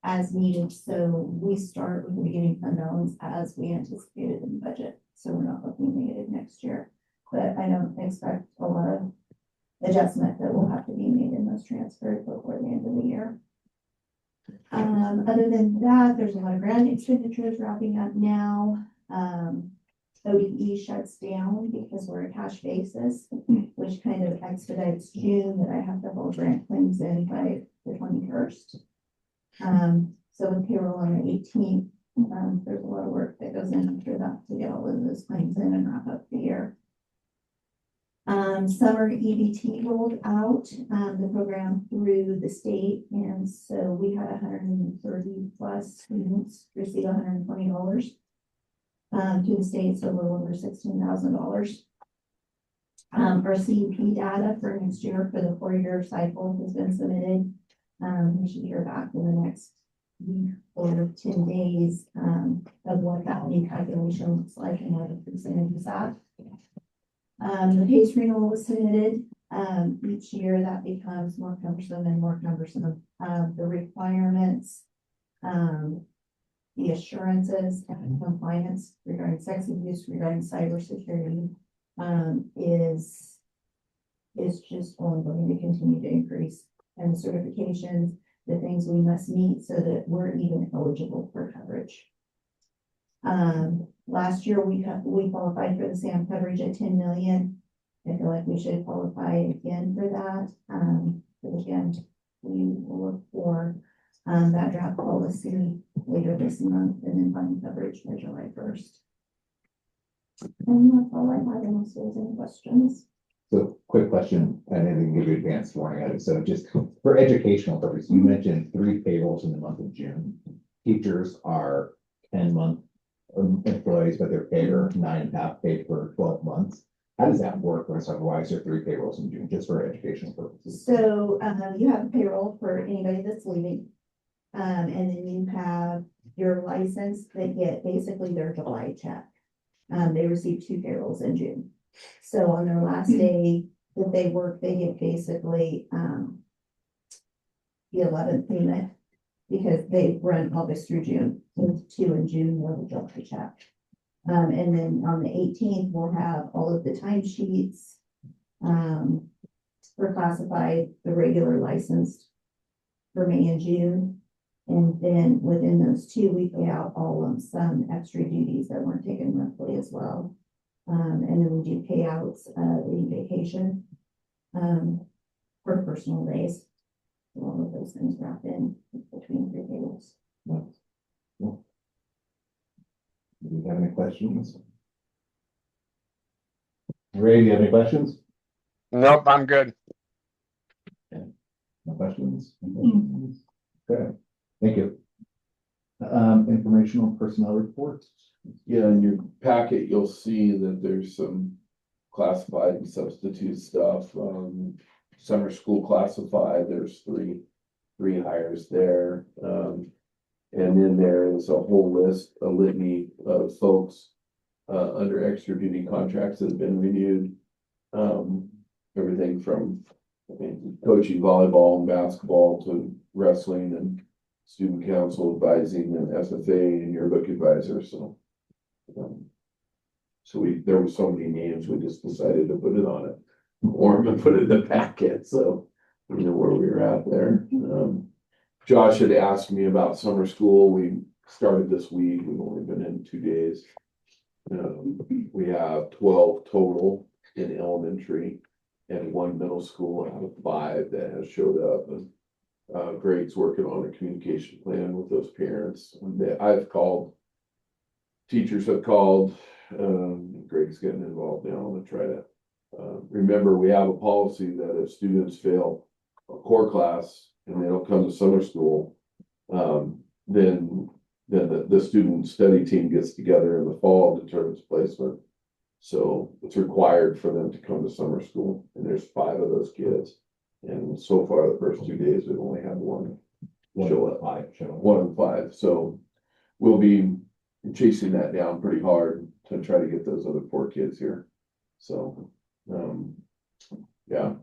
as needed. So we start with the beginning fund balance as we anticipated in the budget. So we're not looking negative next year, but I don't expect a lot of adjustment that will have to be made in those transfers before the end of the year. Other than that, there's a lot of grant expenditures wrapping up now. ODE shuts down because we're a cash basis, which kind of expedites June, that I have to hold grant claims in by the 21st. So with payroll on the 18th, there's a lot of work that goes in after that to get all of those claims in and wrap up the year. Summer EBT rolled out the program through the state, and so we had 130 plus students receive $120 to the state, so a little over $16,000. Our CEP data for next year for the 4-year cycle has been submitted. We should hear back in the next week or 10 days of what that new calculation looks like and what the percentage is at. The PACE renewal was submitted. Each year that becomes more cumbersome and more cumbersome. The requirements, the assurances and compliance regarding sex abuse, regarding cybersecurity, is just only going to continue to increase. And certifications, the things we must meet so that we're even eligible for coverage. Last year we qualified for the SAM coverage at 10 million. I feel like we should qualify again for that. But again, we will look for that draft policy later this month and then find coverage by July 1st. And that's all I have, unless there's any questions. So quick question, and I didn't give you advanced warning on it. So just for educational purposes, you mentioned 3 payrolls in the month of June. Teachers are 10-month employees, but they're paid or 9.5 paid for 12 months. How does that work? Why is there 3 payrolls in June, just for educational purposes? So you have a payroll for anybody that's leaving. And then you have your license, they get basically their July check. They receive 2 payrolls in June. So on their last day that they work, they get basically the 11th payment because they run August through June. So it's 2 in June, they'll July check. And then on the 18th, we'll have all of the timesheets for classified, the regular licensed for May and June. And then within those 2, we pay out all of some extra duties that weren't taken monthly as well. And then we do payouts in vacation for personal days. So all of those things wrap in between 3 payrolls. Cool. Do you have any questions? Ray, do you have any questions? Nope, I'm good. No questions? Okay, thank you. Informational personnel reports. Yeah, in your packet, you'll see that there's some classified and substitute stuff, summer school classified, there's three hires there. And then there is a whole list, a litany of folks under extra duty contracts that have been renewed. Everything from, I mean, coaching volleyball and basketball to wrestling and student council advising and FFA and yearbook advisor, so. There were so many names, we just decided to put it on it, form and put it in the packet, so you know where we were at there. Josh had asked me about summer school. We started this week. We've only been in 2 days. We have 12 total in elementary and 1 middle school out of 5 that has showed up. And Greg's working on a communication plan with those parents. I've called, teachers have called. Greg's getting involved now to try to remember we have a policy that if students fail a core class and they don't come to summer school, then the student study team gets together in the fall and determines placement. So it's required for them to come to summer school, and there's 5 of those kids. And so far, the first 2 days, we've only had one show up. 1 of 5. So we'll be chasing that down pretty hard to try to get those other 4 kids here. So, yeah.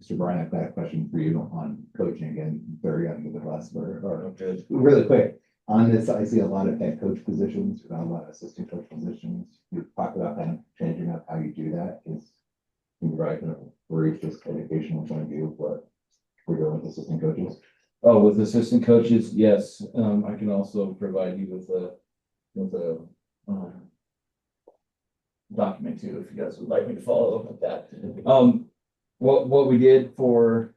Mr. Brian, I've got a question for you on coaching again, very young with the last word, or really quick. On this, I see a lot of head coach positions, a lot of assistant coach positions. We've talked about kind of changing up how you do that. Is you right kind of reach this educational point of view, what we're doing with assistant coaches? Oh, with assistant coaches, yes, I can also provide you with a document too, if you guys would like me to follow up with that. What we did for,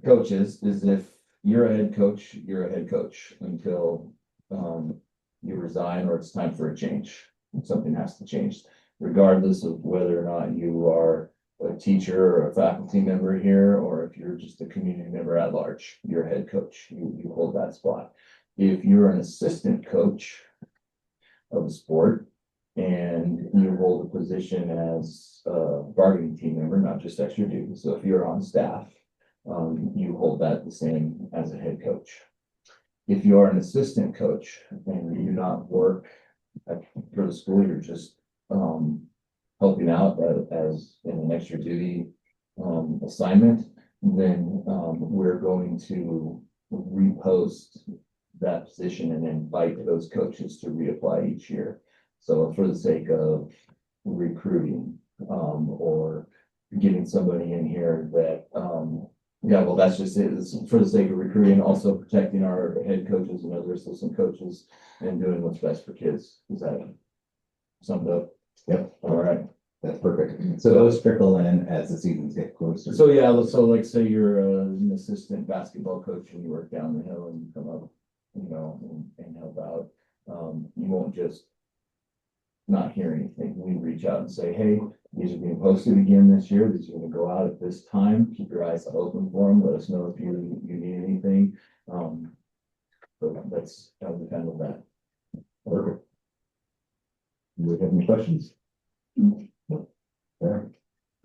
coaches is if you're a head coach, you're a head coach until, you resign or it's time for a change. Something has to change, regardless of whether or not you are a teacher or a faculty member here, or if you're just a community member at large, you're a head coach, you hold that spot. If you're an assistant coach of a sport and you hold a position as a bargaining team member, not just extra duty, so if you're on staff, you hold that the same as a head coach. If you are an assistant coach and you do not work for the school, you're just helping out as in an extra duty assignment, then we're going to repost that position and invite those coaches to reapply each year. So for the sake of recruiting or getting somebody in here that yeah, well, that's just it. It's for the sake of recruiting, also protecting our head coaches and other assistant coaches and doing what's best for kids. Is that summed up? Yep. All right. That's perfect. So those trickle in as the seasons get closer. So yeah, so like say you're an assistant basketball coach and you work down the hill and you come up, you know, and help out. You won't just not hear anything. We reach out and say, hey, these are being posted again this year. These are going to go out at this time. Keep your eyes open for them. Let us know if you need anything. But that's how we handle that. Perfect. Do we have any questions?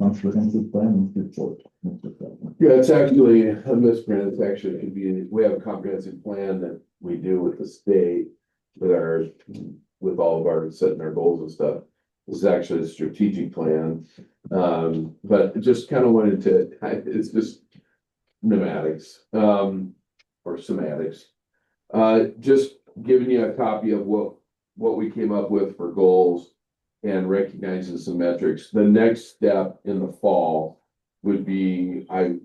Comprehensive plan report. Yeah, it's actually a misprint. It's actually could be, we have a comprehensive plan that we do with the state with all of our setting our goals and stuff. This is actually a strategic plan. But just kind of wanted to, it's just pneumatics, or semantics. Just giving you a copy of what we came up with for goals and recognizing some metrics. The next step in the fall would be, I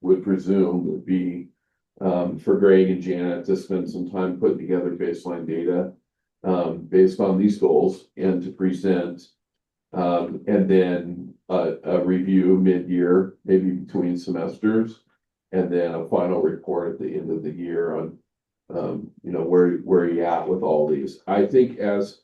would presume, would be for Greg and Janet to spend some time putting together baseline data based on these goals and to present, and then a review mid-year, maybe between semesters, and then a final report at the end of the year on, you know, where you at with all these. I think as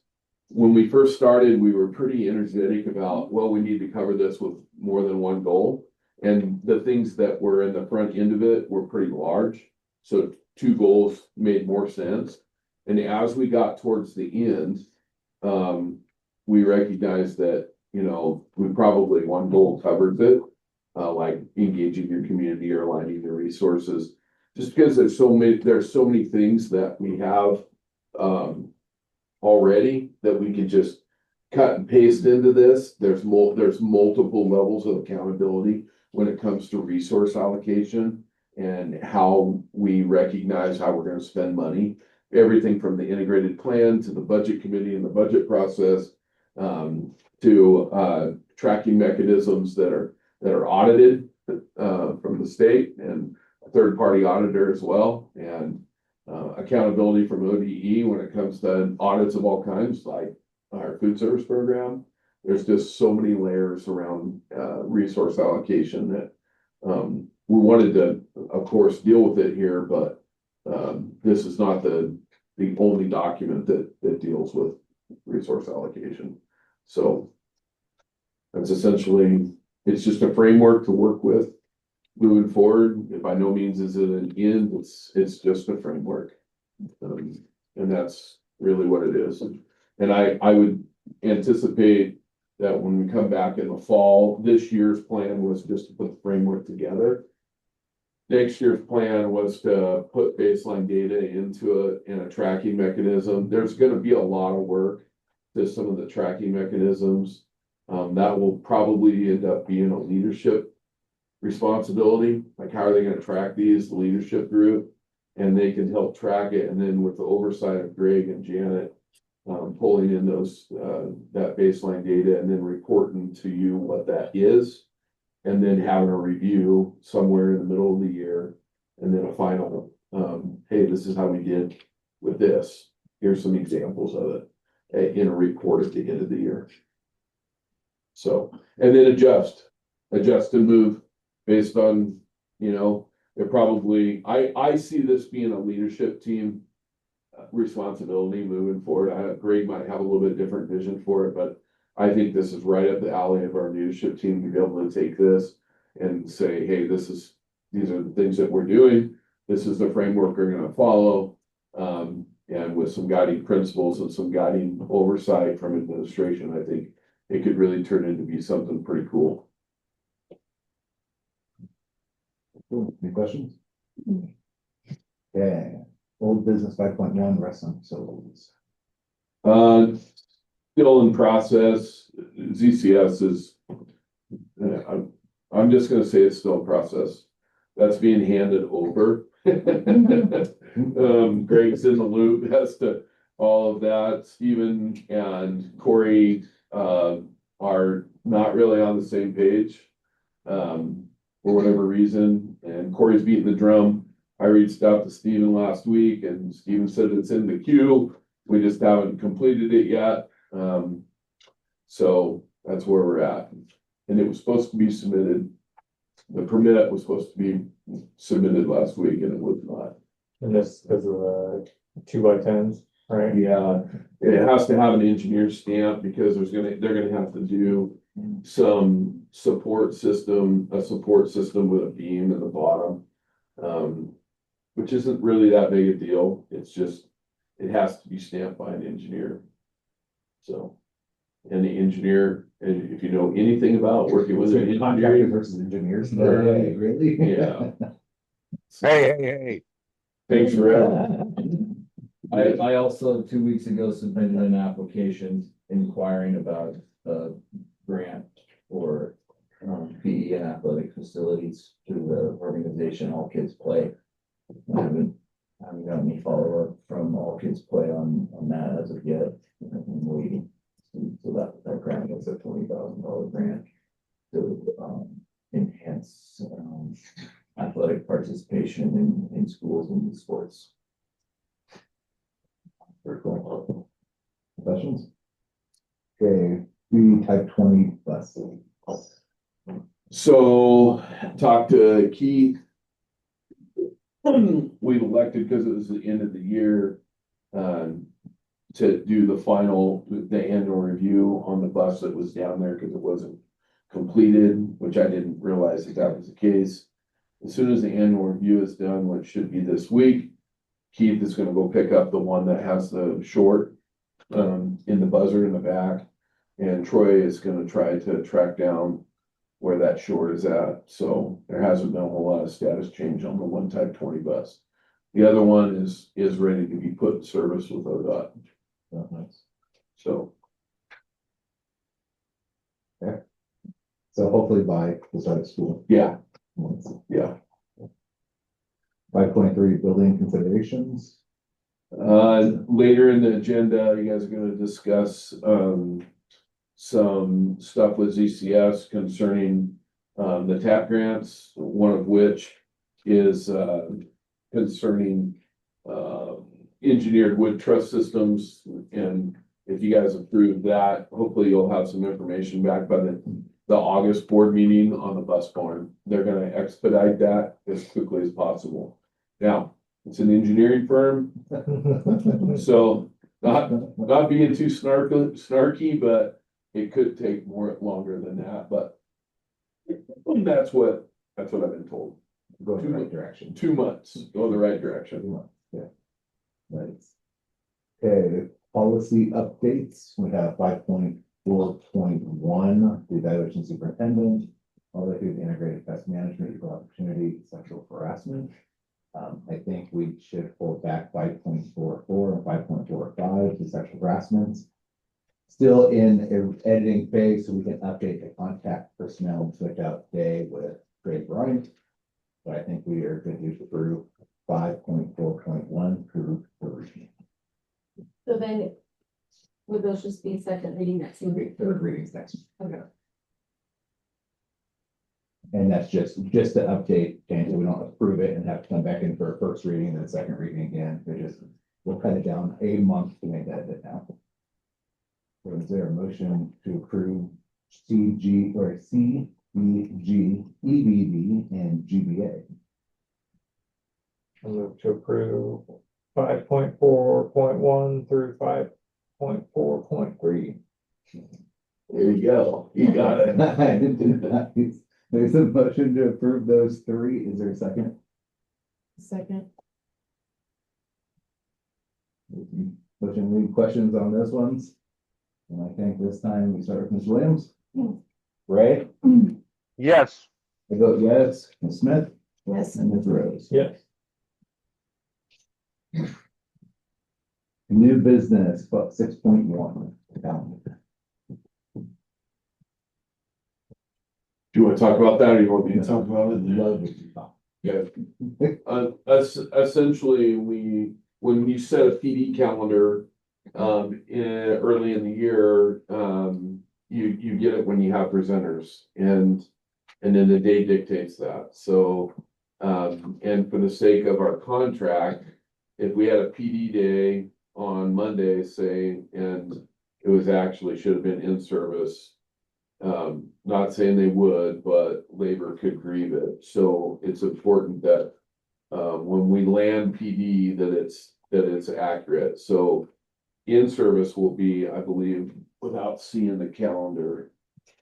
when we first started, we were pretty energetic about, well, we need to cover this with more than one goal. And the things that were in the front end of it were pretty large. So 2 goals made more sense. And as we got towards the end, we recognized that, you know, we probably one goal covers it, like engaging your community or aligning the resources. Just because there's so many things that we have already that we can just cut and paste into this. There's multiple levels of accountability when it comes to resource allocation and how we recognize how we're going to spend money. Everything from the integrated plan to the budget committee and the budget process, to tracking mechanisms that are audited from the state and a third-party auditor as well, and accountability from ODE when it comes to audits of all kinds, like our food service program. There's just so many layers around resource allocation that we wanted to, of course, deal with it here, but this is not the only document that deals with resource allocation. So that's essentially, it's just a framework to work with moving forward. By no means is it an end, it's just a framework. And that's really what it is. And I would anticipate that when we come back in the fall, this year's plan was just to put the framework together. Next year's plan was to put baseline data into it and a tracking mechanism. There's going to be a lot of work to some of the tracking mechanisms. That will probably end up being a leadership responsibility. Like, how are they going to track these, the leadership group? And they can help track it. And then with the oversight of Greg and Janet, pulling in those that baseline data and then reporting to you what that is. And then having a review somewhere in the middle of the year, and then a final, hey, this is how we did with this. Here's some examples of it in a report at the end of the year. So, and then adjust and move based on, you know, it probably, I see this being a leadership team responsibility moving forward. Greg might have a little bit different vision for it, but I think this is right up the alley of our leadership team to be able to take this and say, hey, these are the things that we're doing. This is the framework we're going to follow. And with some guiding principles and some guiding oversight from administration, I think it could really turn into be something pretty cool. Cool. Any questions? Yeah, old business 5.1 wrestling facilities. Still in process. ZCS is, I'm just gonna say it's still in process. That's being handed over. Greg's in the loop as to all of that. Stephen and Corey are not really on the same page for whatever reason. And Corey's beating the drum. I reached out to Stephen last week and Stephen said it's in the queue. We just haven't completed it yet. So that's where we're at. And it was supposed to be submitted. The permit was supposed to be submitted last week and it was not. And this because of the 2x10s, right? Yeah, it has to have an engineer stamp because they're gonna have to do some support system with a beam in the bottom. Which isn't really that big a deal. It's just, it has to be stamped by an engineer. So, and the engineer, and if you know anything about working with an Contractors engineer, versus engineers. Right. Really? yeah. Hey. Thanks for that. I also 2 weeks ago submitted an application inquiring about a grant for PE and athletic facilities through the organization All Kids Play. I haven't got any follow-up from All Kids Play on that as of yet. I'm waiting. So that grant is a $20,000 grant to enhance athletic participation in schools and sports. Very cool. Questions? Okay, we type 20 bus. So, talked to Keith. We elected because it was the end of the year, to do the annual review on the bus that was down there because it wasn't completed, which I didn't realize that was the case. As soon as the annual review is done, which should be this week, Keith is gonna go pick up the one that has the short in the buzzer in the back. And Troy is gonna try to track down where that short is at. So there hasn't been a whole lot of status change on the one type 20 bus. The other one is ready to be put in service with ODOT. Oh, nice. So So hopefully by the start of school. yeah, Once. yeah. 5.3 building considerations. Later in the agenda, you guys are gonna discuss, some stuff with ZCS concerning, the TAP grants, one of which is, concerning, engineered wood truss systems. And if you guys approve that, hopefully you'll have some information back by the August board meeting on the bus barn. They're gonna expedite that as quickly as possible. Now, it's an engineering firm, so not being too snarky, but it could take longer than that, but that's what I've been told. Go in the right direction. 2 months, go in the right 2 direction. months, yeah. Nice. Okay, policy updates. We have 5.4.1, the evaluation superintendent, all the integrated best management, equal opportunity, sexual harassment. I think we should pull back 5.44 and 5.45 to sexual harassment. Still in editing phase, so we can update the contact personnel and switch out today with Greg Bryant. But I think we are going to approve 5.4.1 through 3. So then, would those just be second reading next week? Third readings next. Okay. And that's just to update, change, so we don't approve it and have to come back in for a first reading and then second reading again. We'll cut it down a month to make that edit now. So is there a motion to approve CG or CEG, EBD and GBA? I move to approve 5.4.1 through 5.4.3. There you go, you got it. I didn't do that. There's a motion to approve those 3. Is there a second? Second. Motion, any questions on those ones? And I think this time we start with Ms. Williams. Ray? Yes. I vote yes. Ms. Smith? Yes. And Ms. Rose? Yes. New business, but 6.1. Do you want to talk about that, or you want me to talk about it? Love it. Yeah. Essentially, when you set a PD calendar, early in the year, you get it when you have presenters, and then the day dictates that. So, and for the sake of our contract, if we had a PD day on Monday, say, and it was actually should have been in service, not saying they would, but labor could grieve it. So it's important that when we land PD that it's accurate. So in service will be, I believe, without seeing the calendar,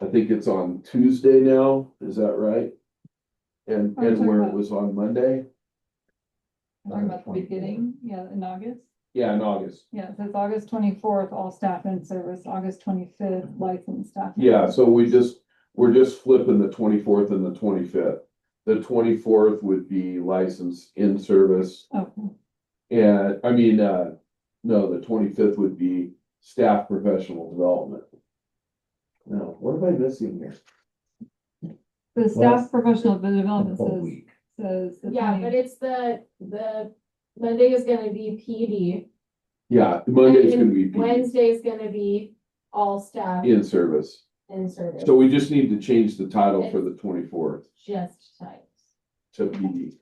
I think it's on Tuesday now. Is that right? And where it was on Monday? Talking about the beginning, yeah, in August. Yeah, in August. Yeah, so it's August 24th, all staff in service, August 25th, licensed staff. Yeah, so we're just flipping the 24th and the 25th. The 24th would be licensed in service. Okay. And I mean, no, the 25th would be staff professional development. No, what am I missing here? The staff professional development Whole says, week. says. the Yeah, 20 but it's the Monday is gonna be PD. Yeah, Monday's gonna be Wednesday is gonna be all staff in service. in service. So we just need to change the title for the 24th Just types. to PD.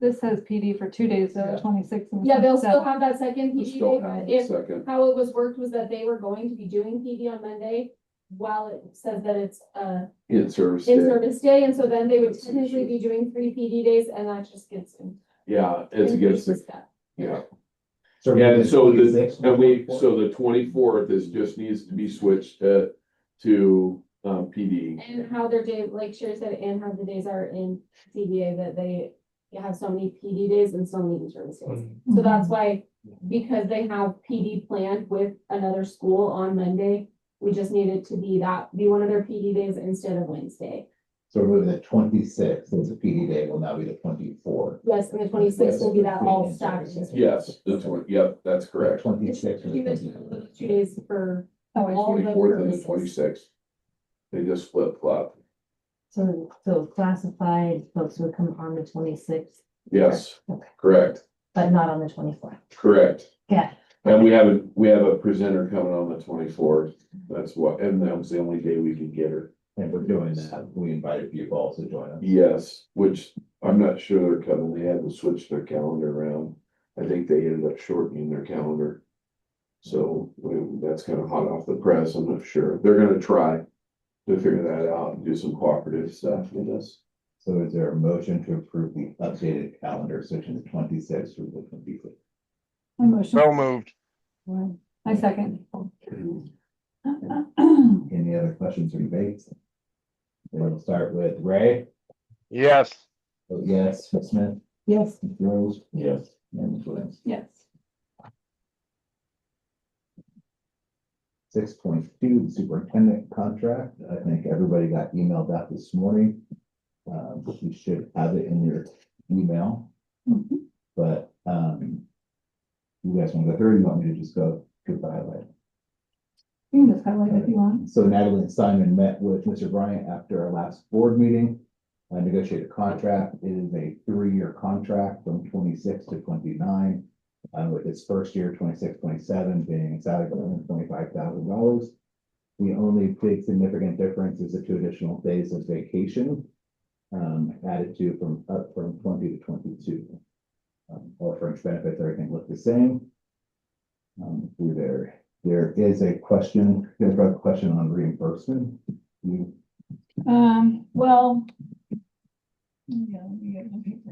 This says PD for 2 days, though, the 26th and the Yeah, they'll still 27th. have that second We PD still day, have but the if, second. how it was worked was that they were going to be doing PD on Monday. While it says that it's In service in day. service day, and so then they would technically be doing 3 PD days, and that just gets in. Yeah, it's against the, step. yeah. Yeah, and so the, 26th and we, before? so the 24th is just needs to be switched to PD. And how their day, like Sherry said, and how the days are in CBA that they have so many PD days and so many insurance days. So that's why, because they have PD planned with another school on Monday, we just needed to be one of their PD days instead of Wednesday. So remove the 26th as a PD day will now be the 24th. Yes, and the 26th will be that all staff. Yes, that's what, yep, that's correct. 26th. Two or 2 days for Oh, I see. all the 24th and the purposes. 26th. They just flip flop. So classified folks would come on the 26th, Yes, Okay. correct, but not on the 24th. correct. Yeah. And we have a presenter coming on the 24th. That's what, and that was the only day we could get her. And we're doing that. We invited people also to join us. Yes, which I'm not sure they're coming. They had to switch their calendar around. I think they ended up shortening their calendar. So that's kind of hot off the press. I'm not sure. They're gonna try to figure that out and do some cooperative stuff with us. So is there a motion to approve the updated calendar, switching the 26th through the 25th? I motion. So moved. I second. Any other questions or debates? We'll start with Ray. Yes. Oh, yes. Ms. Smith. Yes. Ms. Rose. Yes. And Ms. Williams. Yes. 6.2, the superintendent contract. I think everybody got emailed out this morning. You should have it in your email, but, you guys want to go through, or you want me to just go through the highlight? You can just highlight if you want. So Natalie and Simon met with Mr. Bryant after our last board meeting. Negotiated a contract. It is a 3-year contract from 26 to 29. With its first year, 26, 27 being a salary of $25,000. The only big significant difference is the 2 additional days of vacation. Added to up from 20 to 22. All fringe benefits, everything looked the same. There is a question, there's a question on reimbursement. Well. Yeah, let me get my paper.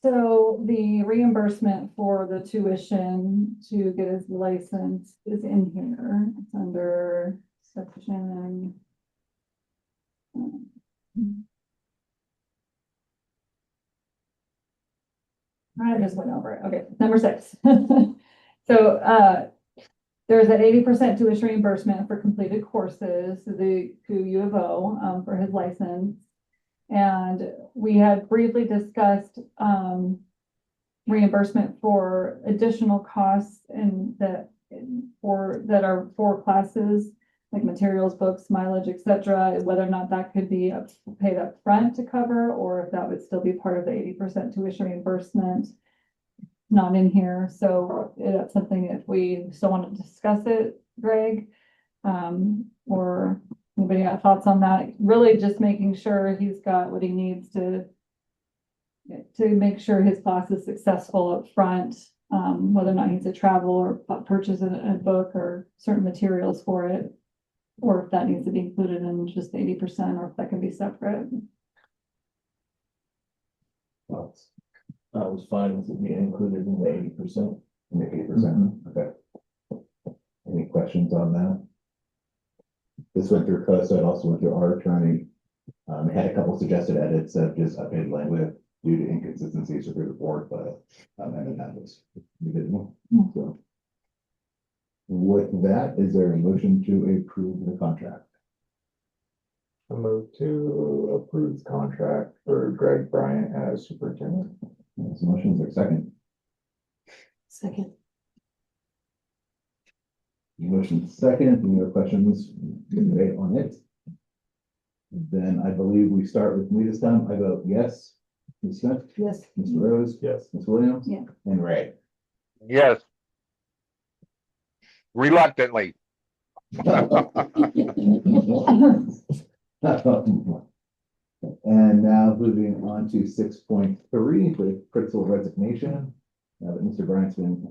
So the reimbursement for the tuition to get his license is in here. It's under section. I just went over it. Okay, number 6. So, there's that 80% tuition reimbursement for completed courses to U of O, for his license. And we had briefly discussed, reimbursement for additional costs that are for classes, like materials, books, mileage, etc., whether or not that could be paid up front to cover, or if that would still be part of the 80% tuition reimbursement. Not in here, so that's something if we still want to discuss it, Greg. Or anybody got thoughts on that? Really just making sure he's got what he needs to make sure his class is successful up front, whether or not he needs to travel or purchase a book or certain materials for it. Or if that needs to be included in just 80%, or if that can be separate. Thoughts? I was fine with it being included in the 80%. In the 80%, okay. Any questions on that? This went through COSA, it also went through our attorney. It had a couple suggested edits of just updated language due to inconsistencies through the board, but, and that was, we did one, so. With that, is there a motion to approve the contract? I move to approve the contract for Greg Bryant as superintendent. There's a motion, is there a second? Second. Motion second, any other questions, debate on it? Then I believe we start with me this time. I vote yes. Ms. Smith? Yes. Mr. Rose? Yes. Ms. Williams? Yeah. And Ray? Yes. Reluctantly. And now moving on to 6.3, the principal resignation. Now that Mr. Bryant's been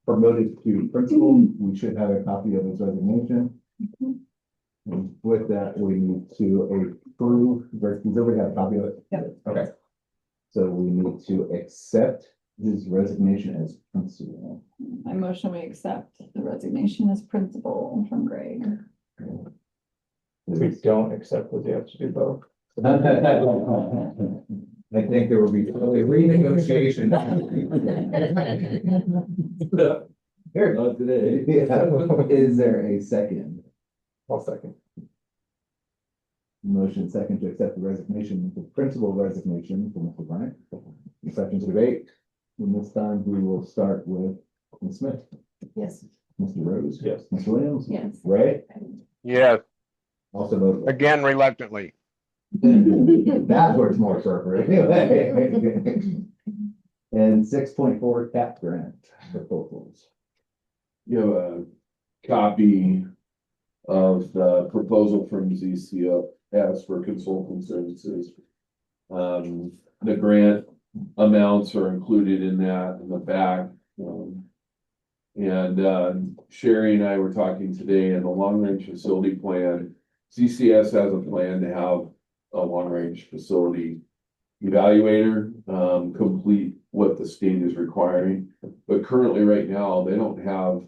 promoted to principal, we should have a copy of his resignation. With that, we need to approve, does everybody have a copy of it? Yep. Okay. So we need to accept his resignation as principal. I motion we accept the resignation as principal from Greg. We don't accept that they have to do both. I think there will be a renegotiation. Here. Not today. Is there a second? I'll second. Motion second to accept the resignation, the principal resignation from Mr. Bryant. Second to debate. And this time we will start with Ms. Smith, Yes. Mr. Rose. Yes. Ms. Williams. Yes. Ray, Yes, also voted. again reluctantly. That word's more appropriate. And 6.4 cap grant proposals. You have a copy of the proposal from ZCS for consulting services. The grant amounts are included in that in the back. Sherry and I were talking today in the long range facility plan. ZCS has a plan to have a long range facility evaluator complete what the state is requiring. But currently, right now, they don't have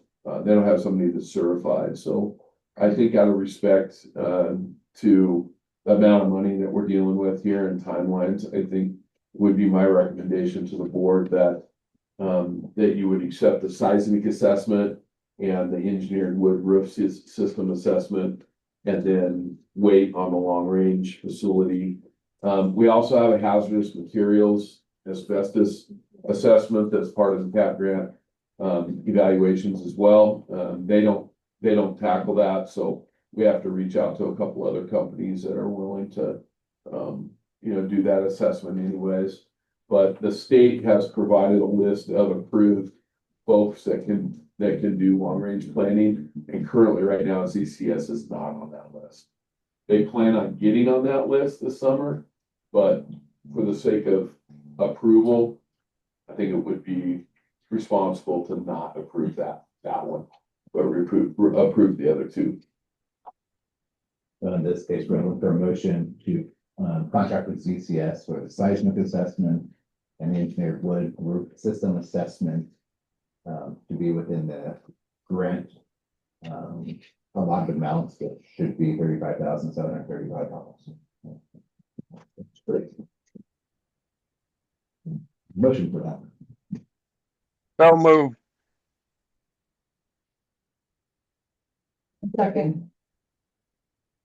somebody that's certified. So I think out of respect to the amount of money that we're dealing with here and timelines, I think would be my recommendation to the board that that you would accept the seismic assessment and the engineered wood roof system assessment, and then wait on the long range facility. We also have a hazardous materials asbestos assessment that's part of the CAP grant evaluations as well. They don't tackle that, so we have to reach out to a couple other companies that are willing to do that assessment anyways. But the state has provided a list of approved folks that can do long range planning, and currently right now ZCS is not on that list. They plan on getting on that list this summer, but for the sake of approval, I think it would be responsible to not approve that one, but approve the other two. In this case, we're looking for a motion to contract with ZCS for the seismic assessment and the engineered wood roof system assessment to be within the grant allotted amounts that should be $35,735. Great. Motion for that. So moved. Second.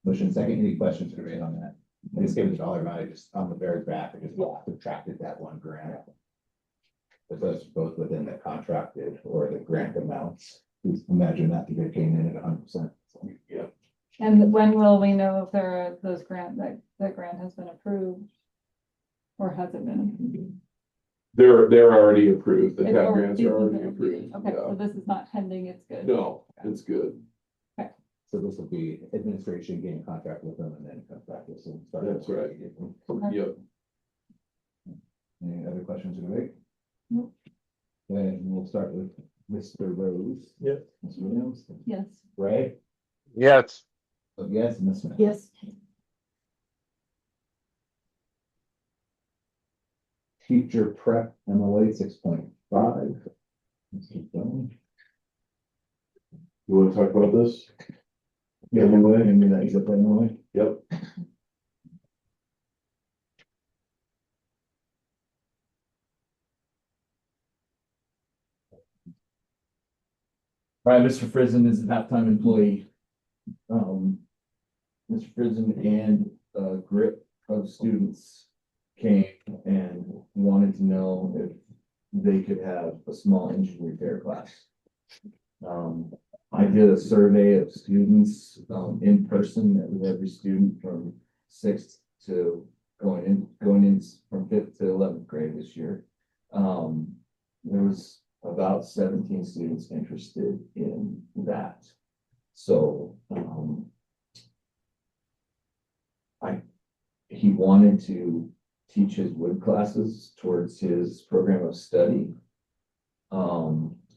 Motion second. Any questions or debate on that? I just gave it the dollar amount. I just on the very back, I just subtracted that one grant. But those both within the contracted or the grant amounts. Please imagine that they came in at 100%. Yeah. And when will we know if there are those that grant has been approved? Or has it been? They're already approved. The It's CAP already- grants are already approved. Okay, Yeah. so this is not pending, it's good. No, it's good. So this will be administration getting contract with them and then contract with them. That's right. Okay. Yep. Any other questions or debate? Nope. Then we'll start with Mr. Rose. Yes. Ms. Williams. Yes. Ray. Yes, Yes, Ms. Smith. Yes. Teacher prep MOA 6.5. You wanna talk about this? Yeah, anyway, I mean, that is up anyway. Yep. All right, Mr. Frizen is a half-time employee. Mr. Frizen and a group of students came and wanted to know if they could have a small engine repair class. I did a survey of students, in person, with every student from sixth to going in from fifth to 11th grade this year. There was about 17 students interested in that. So, he wanted to teach his wood classes towards his program of study.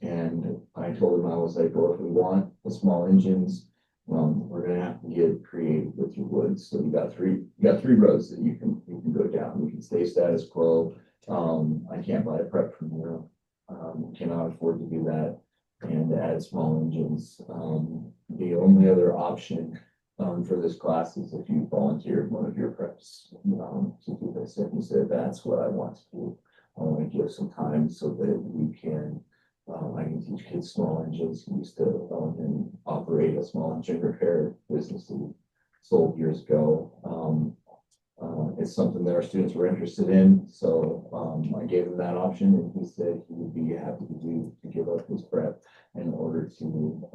And I told him, I was like, well, if we want the small engines, we're gonna have to get creative with your woods. So you got three roads that you can go down. You can stay status quo. I can't buy a prep from you. Cannot afford to do that and add small engines. The only other option for this class is if you volunteered one of your preps to do this. And you said, that's what I want to do. I want to give some time so that we can, I can teach kids small engines. We used to own and operate a small engine repair business that we sold years ago. It's something that our students were interested in, so I gave him that option, and he said he would be happy to give up his prep in order to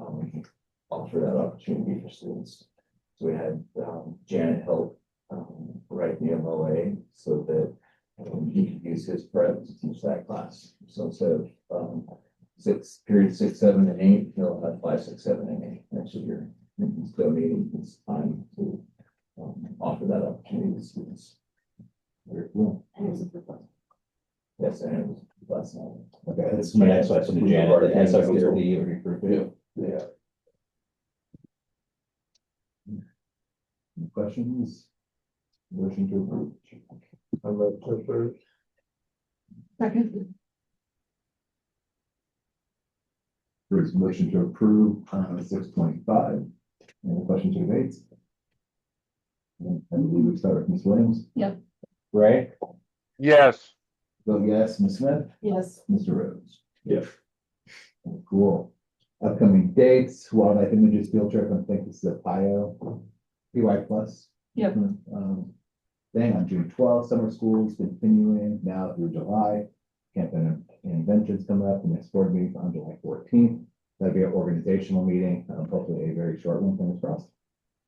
offer that opportunity for students. So we had Janet help write the MOA so that he could use his prep to teach that class. So instead of period 6, 7, and 8, he'll have 5, 6, 7, and 8 next year. And he's donating his time to offer that opportunity to students. Very cool. Yes, and it was last night. Okay, that's my next question to Janet, the SRPD or recruitment. Yeah. Any questions? Motion to approve. Second. Bruce, motion to approve, 6.5. Any questions or debates? I believe we start with Ms. Williams. Yep. Ray? Yes. Vote yes. Ms. Smith? Yes. Mr. Rhodes? Yes. Cool. Upcoming dates, Wildlife Images Field Trip, I think this is a PIO, PY plus. Yep. Thing on June 12th, summer school's continuing now through July. Camp and Inventions coming up, the next board meeting on July 14th. That'll be an organizational meeting, hopefully a very short one, fingers crossed.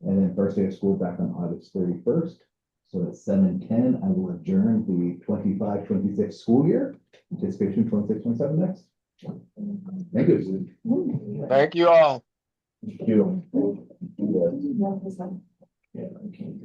And then first day of school back on August 31st. So at 7:10, I will adjourn the 25-26 school year. Anticipation 26-27 next. Thank you. Thank you all. Thank you. Yeah, I can't.